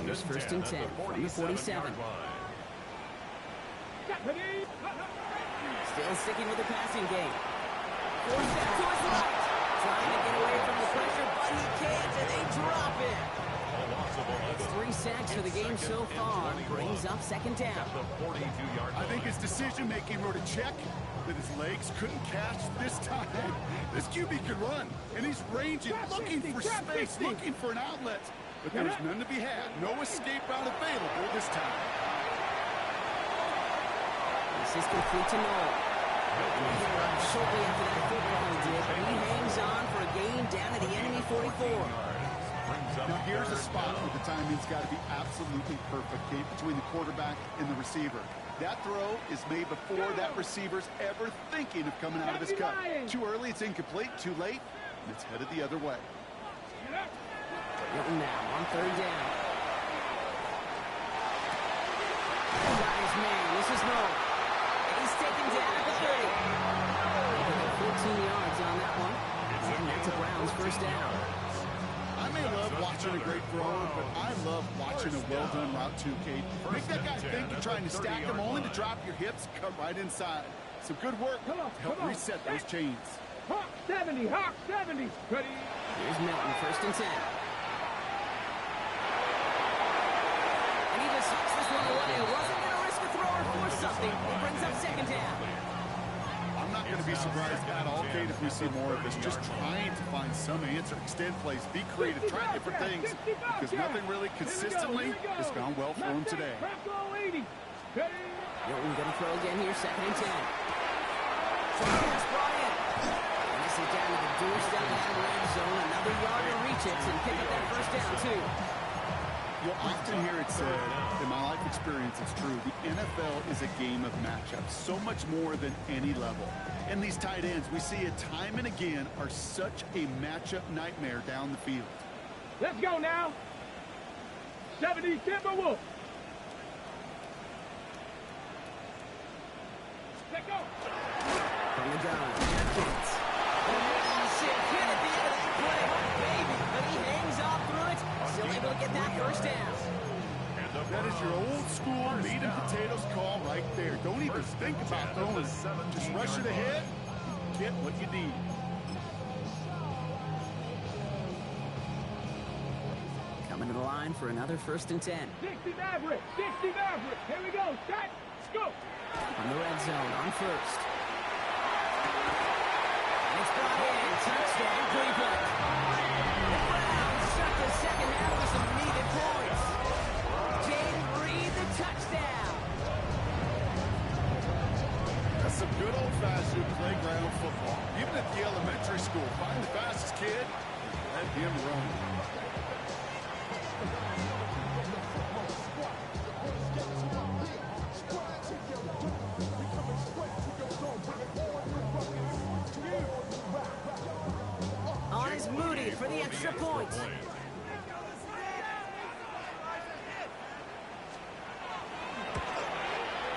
Speaker 3: Here's 1st and 10 from the 47.
Speaker 5: Ready.
Speaker 3: Still sticking with the passing game. Forced back to his right. trying to get away from the pressure, but he can't, and they drop it. It's 3 sacks for the game so far. Brings up second down.
Speaker 6: I think his decision-making wrote a check that his legs couldn't catch this time. This QB can run, and he's ranging, looking for space, looking for an outlet. But there was none to be had. No escape route available this time.
Speaker 3: This is complete to Noel. And he runs shortly after that football dip. He hangs on for a gain down to the enemy 44.
Speaker 6: Now here's a spot where the timing's got to be absolutely perfect, Kate, between the quarterback and the receiver. That throw is made before that receiver's ever thinking of coming out of his cut. Too early, it's incomplete. Too late, and it's headed the other way.
Speaker 3: Hilton now on third down. Got his man. This is Noel. He's taken down at the 30. 14 yards on that one. And that's a Browns first down.
Speaker 6: I may love watching a great thrower, but I love watching a well-done route too, Kate. Make that guy think you're trying to stack them only to drop your hips, cut right inside. Some good work to help reset those chains.
Speaker 5: Hawk 70, Hawk 70. Ready?
Speaker 3: Here's Milton, first and 10. And he just hits this one away. Wasn't going to risk a throw or force something. He brings up second down.
Speaker 6: I'm not going to be surprised at all, Kate, if we see more of this. Just trying to find some answer, extend plays, be creative, try different things, because nothing really consistently has gone well for him today.
Speaker 3: Milton going to throw again here, second and 10. Pass brought in. And this is down to the doorstep of the red zone. Another yard to reach it and pick up that first down, too.
Speaker 6: You'll often hear it said, in my life experience, it's true, the NFL is a game of matchups, so much more than any level. And these tight ends, we see it time and again, are such a matchup nightmare down the field.
Speaker 5: Let's go now. 70 Timberwolves. Let's go.
Speaker 3: From the gun, Atkins. Hit at the end of that play. Oh, baby. But he hangs off through it. Still able to get that first down.
Speaker 6: That is your old school meat and potatoes call right there. Don't even think about throwing it. Just rush it ahead and get what you need.
Speaker 3: Coming to the line for another first and 10.
Speaker 5: 60 Maverick. 60 Maverick. Here we go. Set. Let's go.
Speaker 3: On the red zone on first. And it's brought in. Touchdown, Cleveland. The Browns shut the second half with some needed points. Jaden Reed, the touchdown.
Speaker 6: That's some good old-fashioned playground football. Even at the elementary school, find the fastest kid and let him run.
Speaker 3: On is Moody for the extra point.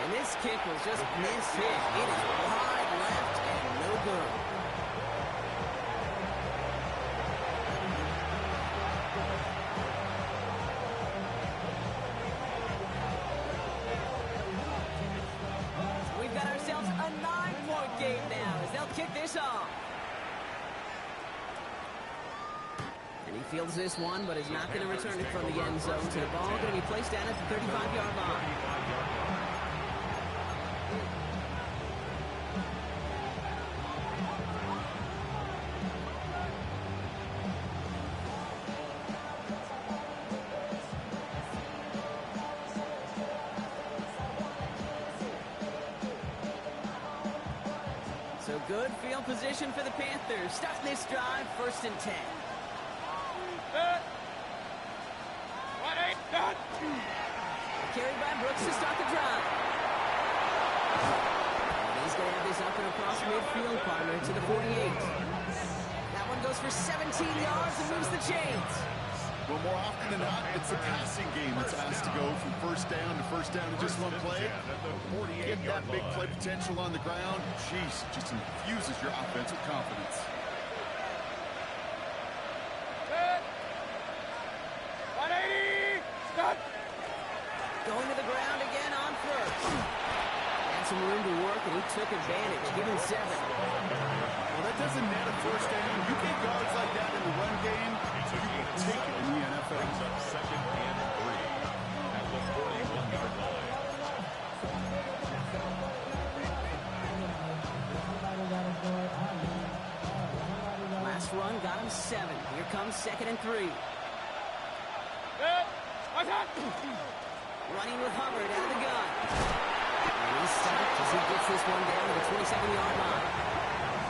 Speaker 3: And this kick was just mishit. It is wide left and no good. We've got ourselves a 9-point game now as they'll kick this off. And he fields this one, but is not going to return it from the end zone. So the ball going to be placed down at the 35-yard line. So good field position for the Panthers. Starting this drive, first and 10. Carried by Brooks to start the drive. And he's going to have this up and across midfield, partner, to the 48. That one goes for 17 yards and moves the chains.
Speaker 6: Well, more often than not, it's a passing game that's asked to go from first down in just one play. Get that big play potential on the ground. Jeez, just infuses your offense with confidence.
Speaker 3: Going to the ground again on first. Had some room to work, and he took advantage. Give him 7.
Speaker 6: Well, that doesn't net a first down. You get yards like that in the run game, you will take it in the NFL.
Speaker 4: Brings up 2nd and 3 at the 41-yard line.
Speaker 3: Last run got him 7. Here comes 2nd and 3. Running with Hubbard out of the gun. And he's stopped as he gets this one down to the 27-yard line.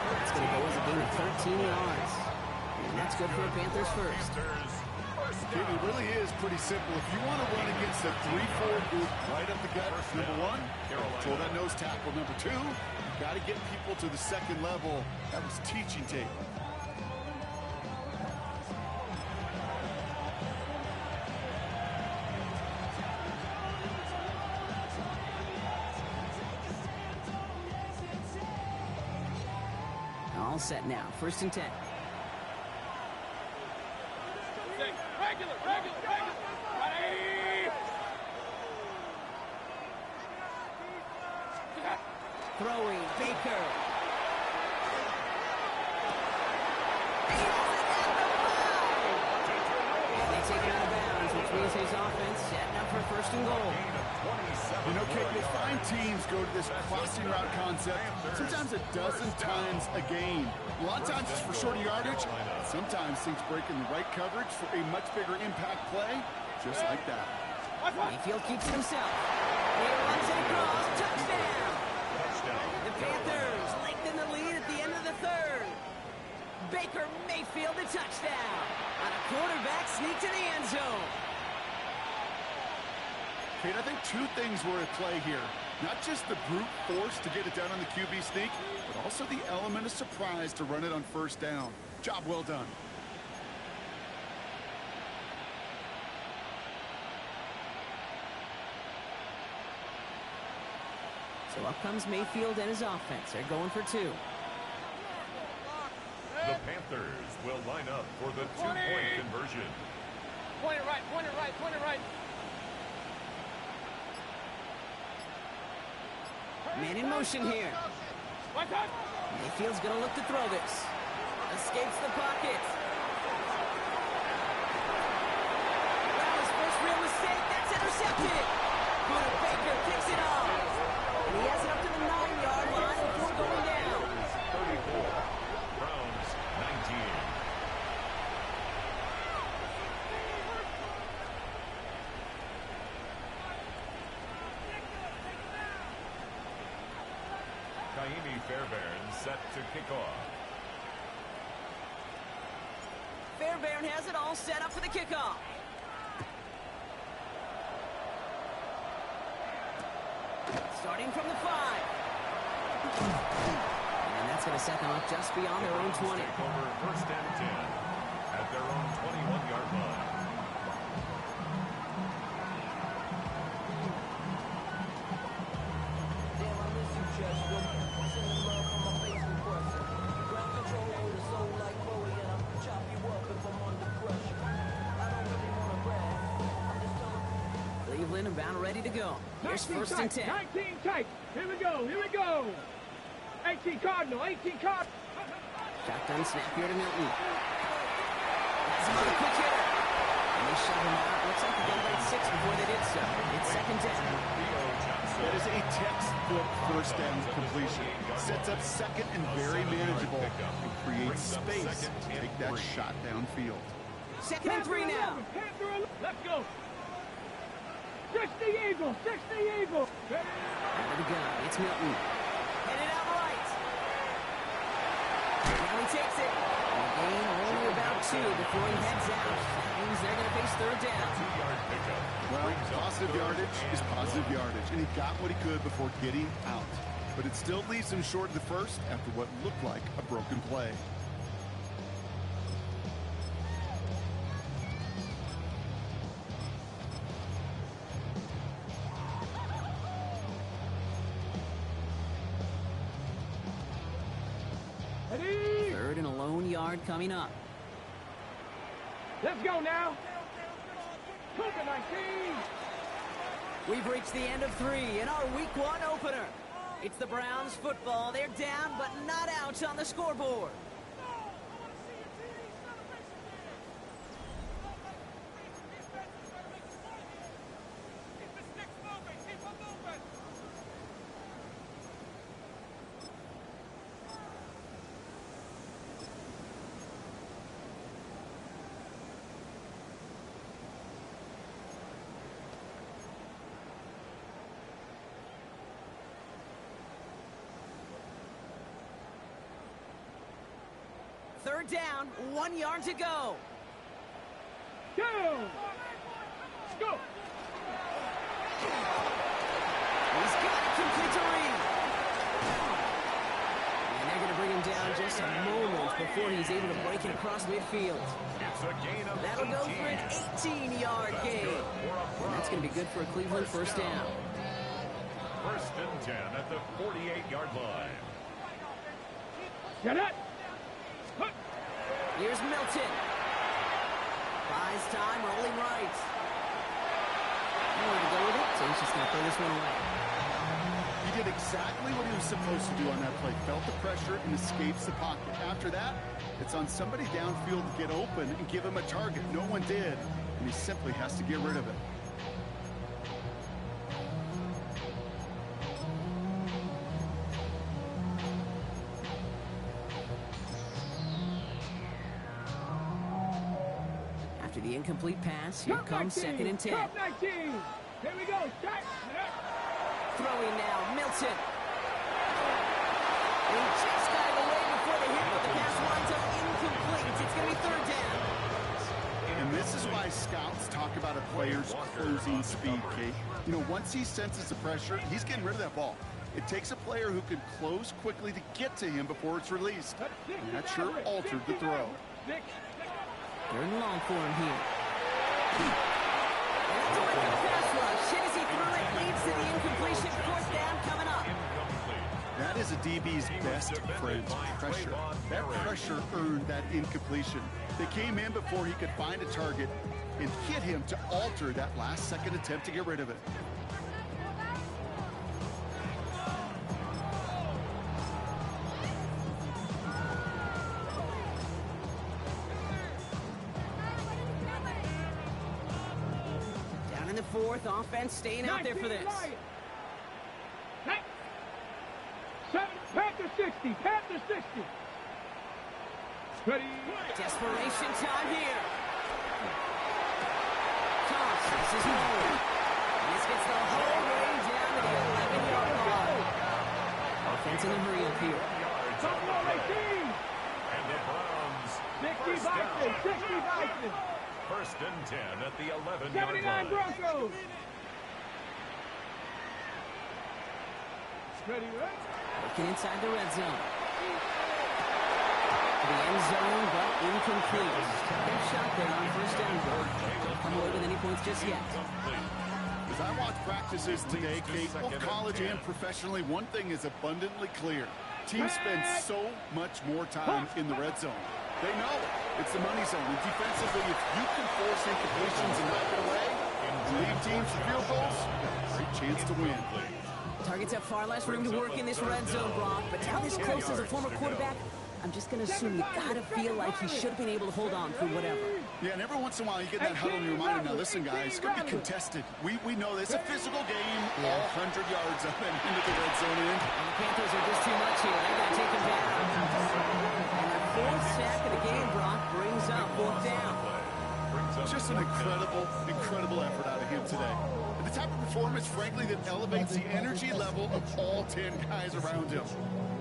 Speaker 3: That's going to go as a gain of 13 yards. And that's good for a Panthers first.
Speaker 6: It really is pretty simple. If you want to run against a 3-4 group right up the gut, number 1, control that nose tackle. Number 2, you got to get people to the second level. That was teaching tape.
Speaker 3: All set now. 1st and 10.
Speaker 5: Regular. Ready!
Speaker 3: Throwing, Baker. And they take it out of bounds, which means his offense setting up for 1st and goal.
Speaker 6: You know, Kate, you'll find teams go to this crossing route concept sometimes a dozen times a game. A lot of times it's for shorter yardage. Sometimes things break in the right coverage for a much bigger impact play, just like that.
Speaker 3: Mayfield keeps it himself. He runs it across. Touchdown! The Panthers lengthen the lead at the end of the 3rd. Baker Mayfield the touchdown. On a quarterback sneak to the end zone.
Speaker 6: Kate, I think 2 things were at play here. Not just the brute force to get it done on the QB sneak, but also the element of surprise to run it on 1st down. Job well done.
Speaker 3: So up comes Mayfield and his offense. They're going for 2.
Speaker 4: The Panthers will line up for the 2-point conversion.
Speaker 5: Point it right.
Speaker 3: Man in motion here. Mayfield's going to look to throw this. Escapes the pocket. That was first real mistake. That's intercepted. Buda Baker kicks it off. And he has it up to the 9-yard line before going down.
Speaker 4: 34. Browns 19. Kaimi Fairbairn set to kick off.
Speaker 3: Fairbairn has it all set up for the kickoff. Starting from the 5. And that's going to set them up just beyond their own 20.
Speaker 4: Over 1st and 10 at their own 21-yard line.
Speaker 3: Cleveland about ready to go. Here's 1st and 10.
Speaker 5: 19 tight. Here we go. 18 Cardinal.
Speaker 3: Shotgun snap here to Milton. That's another quick hitter. And they shove him out. Looks like they got 6 before they did so. It's 2nd and 10.
Speaker 6: That is a textbook 1st down completion. Sets up 2nd and very manageable. And creates space to take that shot downfield.
Speaker 3: 2nd and 3 now.
Speaker 5: Let's go. 60 Eagles.
Speaker 3: Out of the gun. It's Milton. Headed out right. Now he takes it. And the gain only about 2 before he heads out. That means they're going to face 3rd down.
Speaker 4: 2-yard pickup.
Speaker 6: Well, positive yardage is positive yardage, and he got what he could before getting out. But it still leaves him short of the 1st after what looked like a broken play.
Speaker 5: Ready?
Speaker 3: 3rd and a lone yard coming up.
Speaker 5: Let's go now. 19.
Speaker 3: We've reached the end of 3 in our Week 1 opener. It's the Browns football. They're down, but not out on the scoreboard. Third down, 1 yard to go.
Speaker 5: Go! Go!
Speaker 3: He's got it complete to Reed. And they're going to bring him down just a moment before he's able to break it across midfield.
Speaker 4: It's a gain of
Speaker 3: That'll go for an 18-yard gain. And that's going to be good for a Cleveland first down.
Speaker 4: First and 10 at the 48-yard line.
Speaker 5: Get it!
Speaker 3: Here's Milton. Buys time, rolling right. Nowhere to go with it, so he's just going to throw this one away.
Speaker 6: He did exactly what he was supposed to do on that play. Felt the pressure and escapes the pocket. After that, it's on somebody downfield to get open and give him a target. No one did, and he simply has to get rid of it.
Speaker 3: After the incomplete pass, here comes 2nd and 10.
Speaker 5: Top 19. Here we go. Start.
Speaker 3: Throwing now, Milton. He just got it away before the hit, but the pass winds up incomplete. It's going to be third down.
Speaker 6: And this is why scouts talk about a player's closing speed, Kate. You know, once he senses the pressure, he's getting rid of that ball. It takes a player who can close quickly to get to him before it's released. And that sure altered the throw.
Speaker 3: They're in long for him here. And that's a wicked pass rush. Hit as he threw it, leads to the incompletion. Fourth down coming up.
Speaker 6: That is a DB's best friend, pressure. That pressure earned that incompletion. They came in before he could find a target and hit him to alter that last-second attempt to get rid of it.
Speaker 3: Down in the fourth, offense staying out there for this.
Speaker 5: Panther 60. Panther 60. Ready.
Speaker 3: Desperation time here. This is more. This gets the whole way down to the 11-yard line. Offense in a hurry up here.
Speaker 5: Top 18.
Speaker 4: And the Browns
Speaker 5: 60 Vikings. 60 Vikings.
Speaker 4: first and 10 at the 11-yard
Speaker 5: 79
Speaker 4: line.
Speaker 5: Broncos. Ready, right?
Speaker 3: Looking inside the red zone. The end zone, but incomplete. Good shot there on first down. Don't come away with any points just yet.
Speaker 6: As I watch practices today, Kate, both college and professionally, one thing is abundantly clear. Teams spend so much more time in the red zone. They know it's the money zone. And defensively, if you can force incompletions and knock it away and leave teams to field goals, you got a great chance to win.
Speaker 3: Targets have far less room to work in this red zone, Brock. But now this close as a former quarterback, I'm just going to assume you got to feel like he should have been able to hold on through whatever.
Speaker 6: Yeah, and every once in a while you get that huddle in your mind. Now listen, guys, it's going to be contested. We know it's a physical game, all 100 yards up and into the red zone end.
Speaker 3: And the Panthers are just too much here. They're going to take him down. And the fourth sack of the game, Brock, brings up fourth down.
Speaker 6: Just an incredible effort out of him today. And the type of performance, frankly, that elevates the energy level of all 10 guys around him.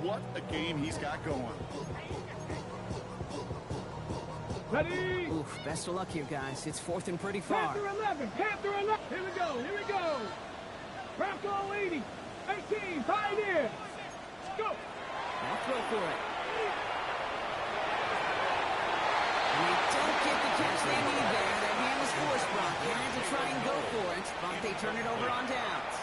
Speaker 6: What a game he's got going.
Speaker 5: Ready?
Speaker 3: Oof, best of luck here, guys. It's fourth and pretty far.
Speaker 5: Panther 11. Panther 11. Here we go. Bronco 80. 18. Pioneer. Go.
Speaker 3: Now throw for it. And they don't get the catch they need there. That hand was forced, Brock. They had to try and go for it, but they turn it over on downs.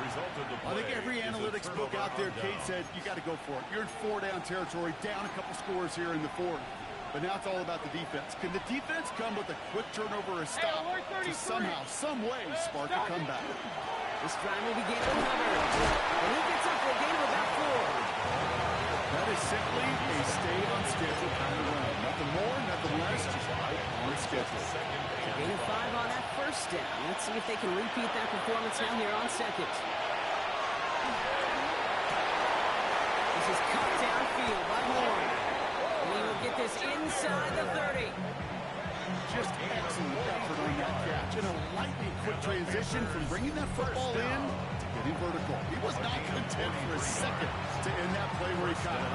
Speaker 6: I think every analytics book out there, Kate, said you got to go for it. You're in 4-down territory, down a couple scores here in the fourth. But now it's all about the defense. Can the defense come with a quick turnover or a stop to somehow, some way, spark a comeback?
Speaker 3: This drive will begin with Hubbard. And he gets up for a gain of about 4.
Speaker 6: That is simply a stay-on-schedule kind of run. Nothing more, nothing less, just right on schedule.
Speaker 3: Gain of 5 on that first down. Let's see if they can repeat that performance now here on second. This is cut downfield by Horn. And he will get this inside the 30.
Speaker 6: Just excellent effort on that catch. And a lightning quick transition from bringing that football in to getting vertical. He was not content for a second to end that play where he caught it.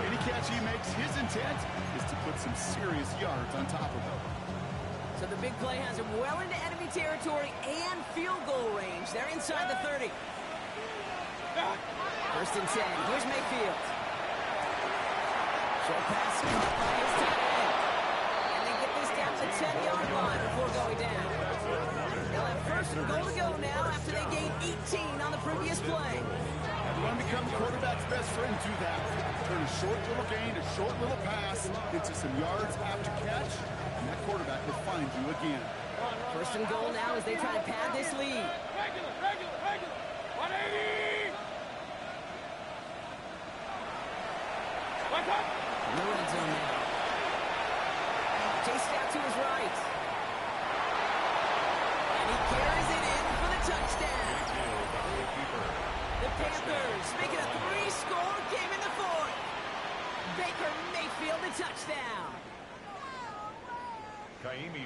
Speaker 6: Any catch he makes, his intent is to put some serious yards on top of it.
Speaker 3: So the big play has him well into enemy territory and field goal range. They're inside the 30. First and 10. Here's Mayfield. Short pass caught by his tight end. And they get this down to the 10-yard line before going down. They'll have first and goal to go now after they gained 18 on the previous play.
Speaker 6: You want to become the quarterback's best friend, do that. Turn a short little gain, a short little pass into some yards after catch, and that quarterback will find you again.
Speaker 3: First and goal now as they try to pad this lead.
Speaker 5: Regular. 180. What's up?
Speaker 3: In the red zone now. Chased out to his right. And he carries it in for the touchdown. The Panthers make it a 3-score game in the fourth. Baker Mayfield the touchdown.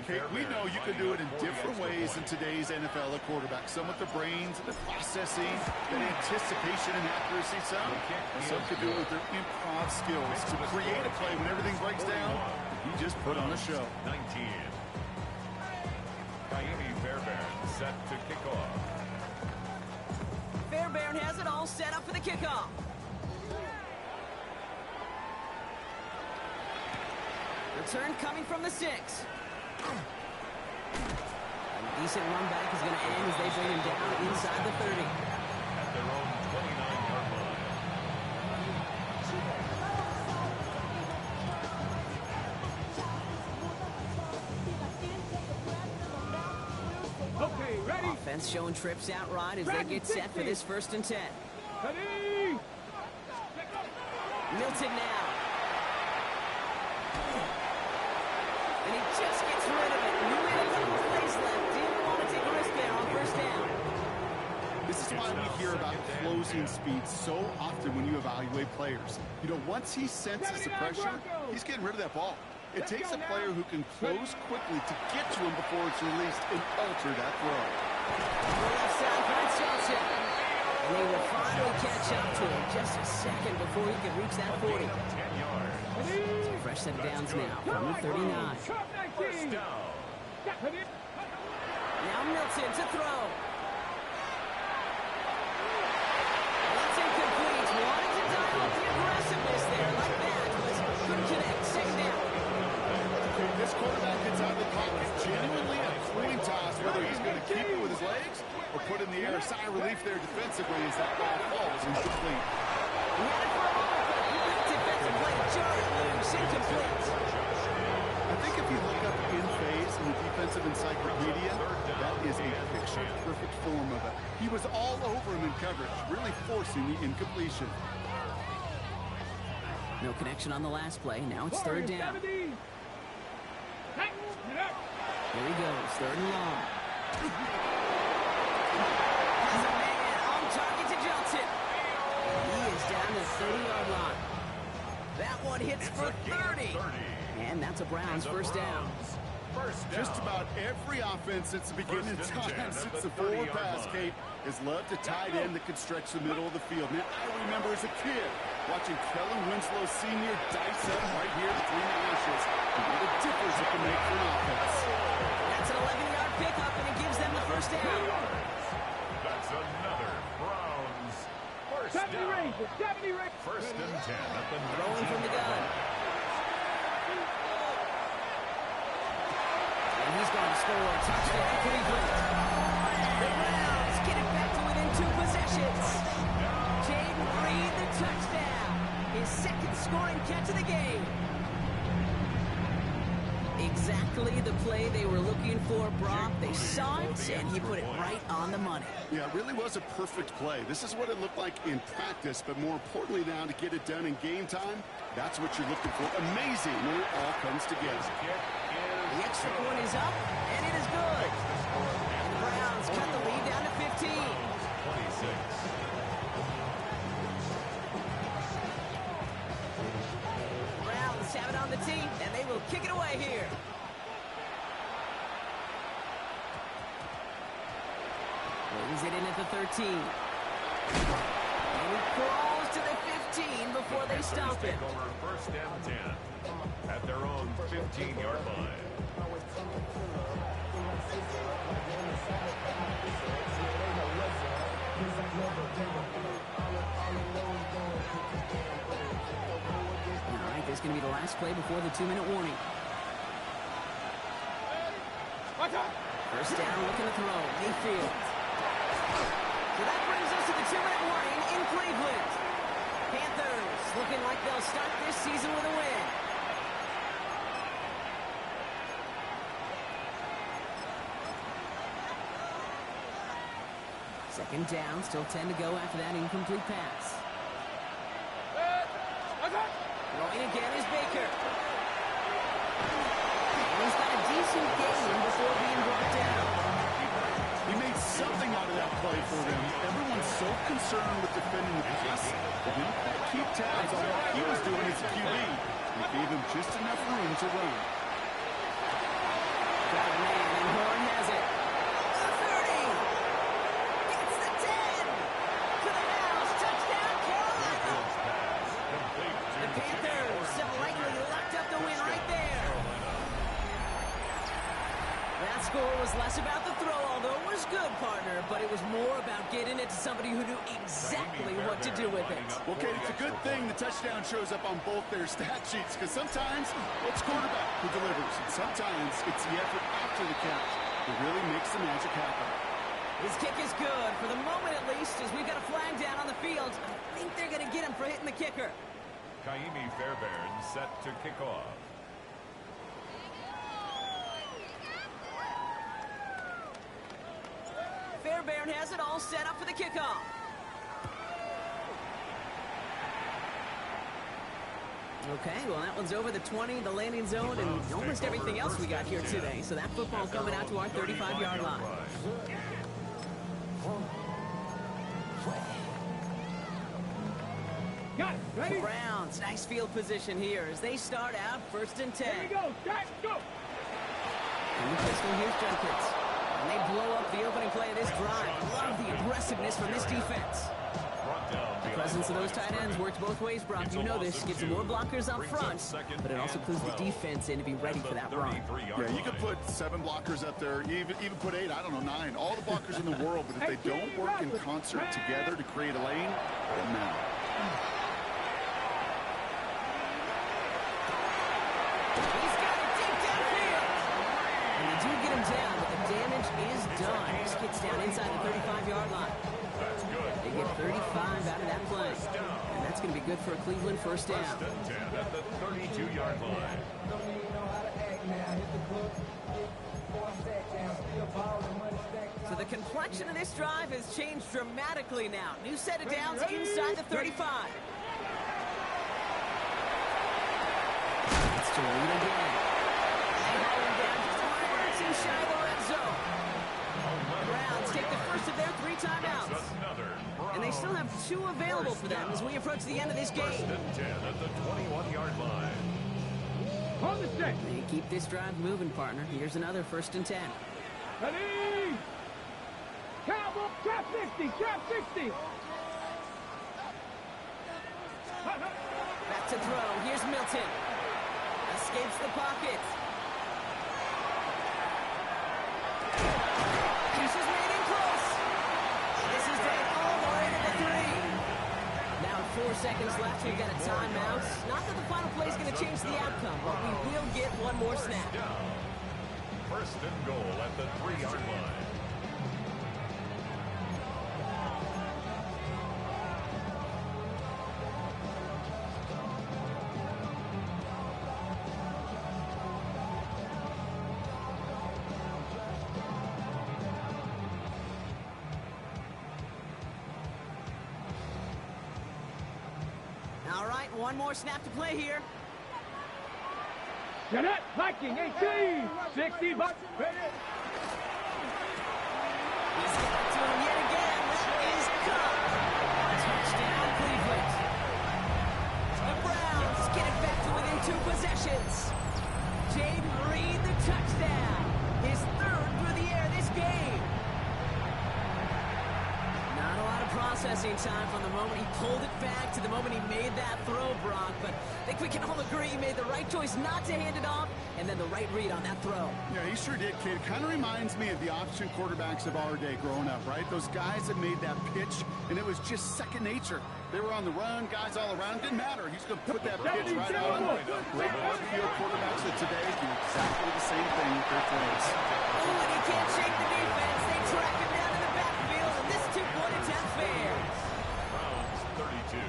Speaker 6: Kate, we know you can do it in different ways in today's NFL at quarterback. Some with the brains, the processing, the anticipation and accuracy. Some could do it with their improv skills to create a play when everything breaks down. He just put on a show.
Speaker 4: 19. Kaimi Fairbairn set to kick off.
Speaker 3: Fairbairn has it all set up for the kickoff. Return coming from the 6. A decent run back is going to end as they bring him down inside the 30.
Speaker 4: At their own 29-yard line.
Speaker 5: Okay, ready?
Speaker 3: Offense showing trips out right as they get set for this first and 10.
Speaker 5: Ready?
Speaker 3: Milton now. And he just gets rid of it. Really a couple plays left. Didn't want to take a risk there on first down.
Speaker 6: This is why we hear about closing speed so often when you evaluate players. You know, once he senses the pressure, he's getting rid of that ball. It takes a player who can close quickly to get to him before it's released and alter that throw.
Speaker 3: Left side for Johnson. And he will finally catch up to him just a second before he can reach that 40.
Speaker 4: 10 yards.
Speaker 3: It's a fresh set of downs now from the 39.
Speaker 4: First down.
Speaker 3: Now Milton to throw. That's incomplete. Wanted to dive up the aggressiveness there like that, but couldn't connect. Second down.
Speaker 6: This quarterback gets out of the pocket genuinely a coin toss, whether he's going to keep it with his legs or put in the air. Sigh of relief there defensively as that ball falls incomplete.
Speaker 3: He had it for a moment, but defensive play jarred loose, incomplete.
Speaker 6: I think if you look up in phase in the defensive encyclopedia, that is a picture-perfect form of it. He was all over him in coverage, really forcing the incompletion.
Speaker 3: No connection on the last play. Now it's third down. Here he goes, third and long. Has a man on target to Johnson. He is down to the 30-yard line. That one hits for 30. And that's a Browns first down.
Speaker 6: Just about every offense since the beginning of time, since the forward pass, Kate, has loved a tight end that can stretch the middle of the field. Now, I remember as a kid watching Kellen Winslow Sr. dice up right here between the hashes and what a difference it can make for an offense.
Speaker 3: That's an 11-yard pickup, and it gives them the first down.
Speaker 4: That's another Browns first
Speaker 5: 70
Speaker 4: down.
Speaker 5: Rangers, 70 Rangers.
Speaker 4: First and 10 at the
Speaker 3: Rolling from the gun. And he's going to score a touchdown, Cleveland. The Browns get it back to within 2 possessions. Jaden Reed, the touchdown. His second scoring catch of the game. exactly the play they were looking for, Brock. They saw it, and he put it right on the money.
Speaker 6: Yeah, it really was a perfect play. This is what it looked like in practice, but more importantly now to get it done in game time, that's what you're looking for. Amazing when it all comes together.
Speaker 3: The extra point is up, and it is good. And the Browns cut the lead down to 15.
Speaker 4: 26.
Speaker 3: Browns have it on the tee, and they will kick it away here. Brings it in at the 13. And he crawls to the 15 before they stop it.
Speaker 4: Over first and 10 at their own 15-yard line.
Speaker 3: All right, this is going to be the last play before the 2-minute warning. First down, looking to throw. Mayfield. So that brings us to the 2-minute warning in Cleveland. Panthers looking like they'll start this season with a win. Second down, still 10 to go after that incomplete pass. Throwing again is Baker. And he's got a decent gain before being brought down.
Speaker 6: He made something out of that play for them. Everyone's so concerned with defending the pass, but he didn't keep tabs on what he was doing as a QB. It gave him just enough room to run.
Speaker 3: Got a man, and Horn has it. The 30. Gets the 10. To the house. Touchdown, Carolina. The Panthers have likely locked up the win right there. That score was less about the throw, although it was good, partner, but it was more about getting it to somebody who knew exactly what to do with it.
Speaker 6: Okay, it's a good thing the touchdown shows up on both their stat sheets, because sometimes it's quarterback who delivers, and sometimes it's the effort after the catch that really makes the magic happen.
Speaker 3: His kick is good, for the moment at least, as we've got a flag down on the field. I think they're going to get him for hitting the kicker.
Speaker 4: Kaimi Fairbairn set to kick off.
Speaker 3: Fairbairn has it all set up for the kickoff. Okay, well, that one's over the 20, the landing zone, and almost everything else we got here today. So that football coming out to our 35-yard line.
Speaker 5: Got it. Ready?
Speaker 3: Browns, nice field position here as they start out first and 10.
Speaker 5: Here we go. Start. Go.
Speaker 3: And the pistol, here's Jenkins. And they blow up the opening play of this drive. Love the aggressiveness from this defense. The presence of those tight ends works both ways, Brock. You know this. Gets more blockers up front, but it also clues the defense in to be ready for that run.
Speaker 6: Yeah, you could put 7 blockers up there, even put 8, I don't know, 9. All the blockers in the world, but if they don't work in concert together to create a lane, it doesn't matter.
Speaker 3: He's got it deep downfield. And they do get him down, but the damage is done. This gets down inside the 35-yard line.
Speaker 4: That's good.
Speaker 3: They get 35 out of that play. And that's going to be good for a Cleveland first down.
Speaker 4: First and 10 at the 32-yard line.
Speaker 3: So the complexion of this drive has changed dramatically now. New set of downs inside the 35. It's to lead again. They haul him down just a minor or two shy of the red zone. Browns take the first of their 3 timeouts. And they still have 2 available for them as we approach the end of this game.
Speaker 4: First and 10 at the 21-yard line.
Speaker 5: Hold the stick.
Speaker 3: They keep this drive moving, partner. Here's another first and 10.
Speaker 5: Ready? Cowboy, trap 60, trap 60.
Speaker 3: Back to throw. Here's Milton. Escapes the pocket. Pieces made in close. This is down all the way to the 3. Now 4 seconds left. We've got a timeout. Not that the final play is going to change the outcome, but we will get one more snap.
Speaker 4: First and goal at the 3-yard line.
Speaker 3: one more snap to play here.
Speaker 5: Jeanette, Viking, 18, 60 bucks.
Speaker 3: He's got it to him yet again. That is caught. Touchdown, Cleveland. The Browns get it back to within 2 possessions. Jaden Reed, the touchdown. His 3rd through the air this game. Not a lot of processing time from the moment he pulled it back to the moment he made that throw, Brock. But I think we can all agree he made the right choice not to hand it off, and then the right read on that throw.
Speaker 6: Yeah, he sure did, kid. Kind of reminds me of the option quarterbacks of our day growing up, right? Those guys that made that pitch, and it was just second nature. They were on the run, guys all around. Didn't matter. He's going to put that pitch right out. Great field quarterbacks of today do exactly the same thing with their throws.
Speaker 3: Oh, and he can't shake the defense. They track him down in the backfield, and this 2-point attempt fails.
Speaker 4: Browns 32.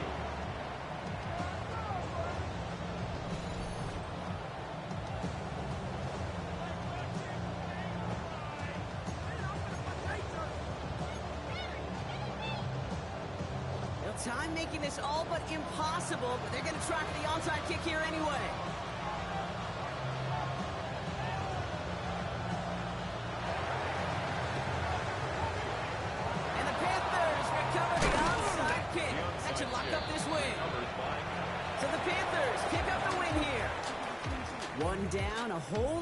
Speaker 3: Time making this all but impossible, but they're going to try for the onside kick here anyway. And the Panthers recover the onside kick. That should lock up this win. So the Panthers pick up the win here. One down, a whole lot.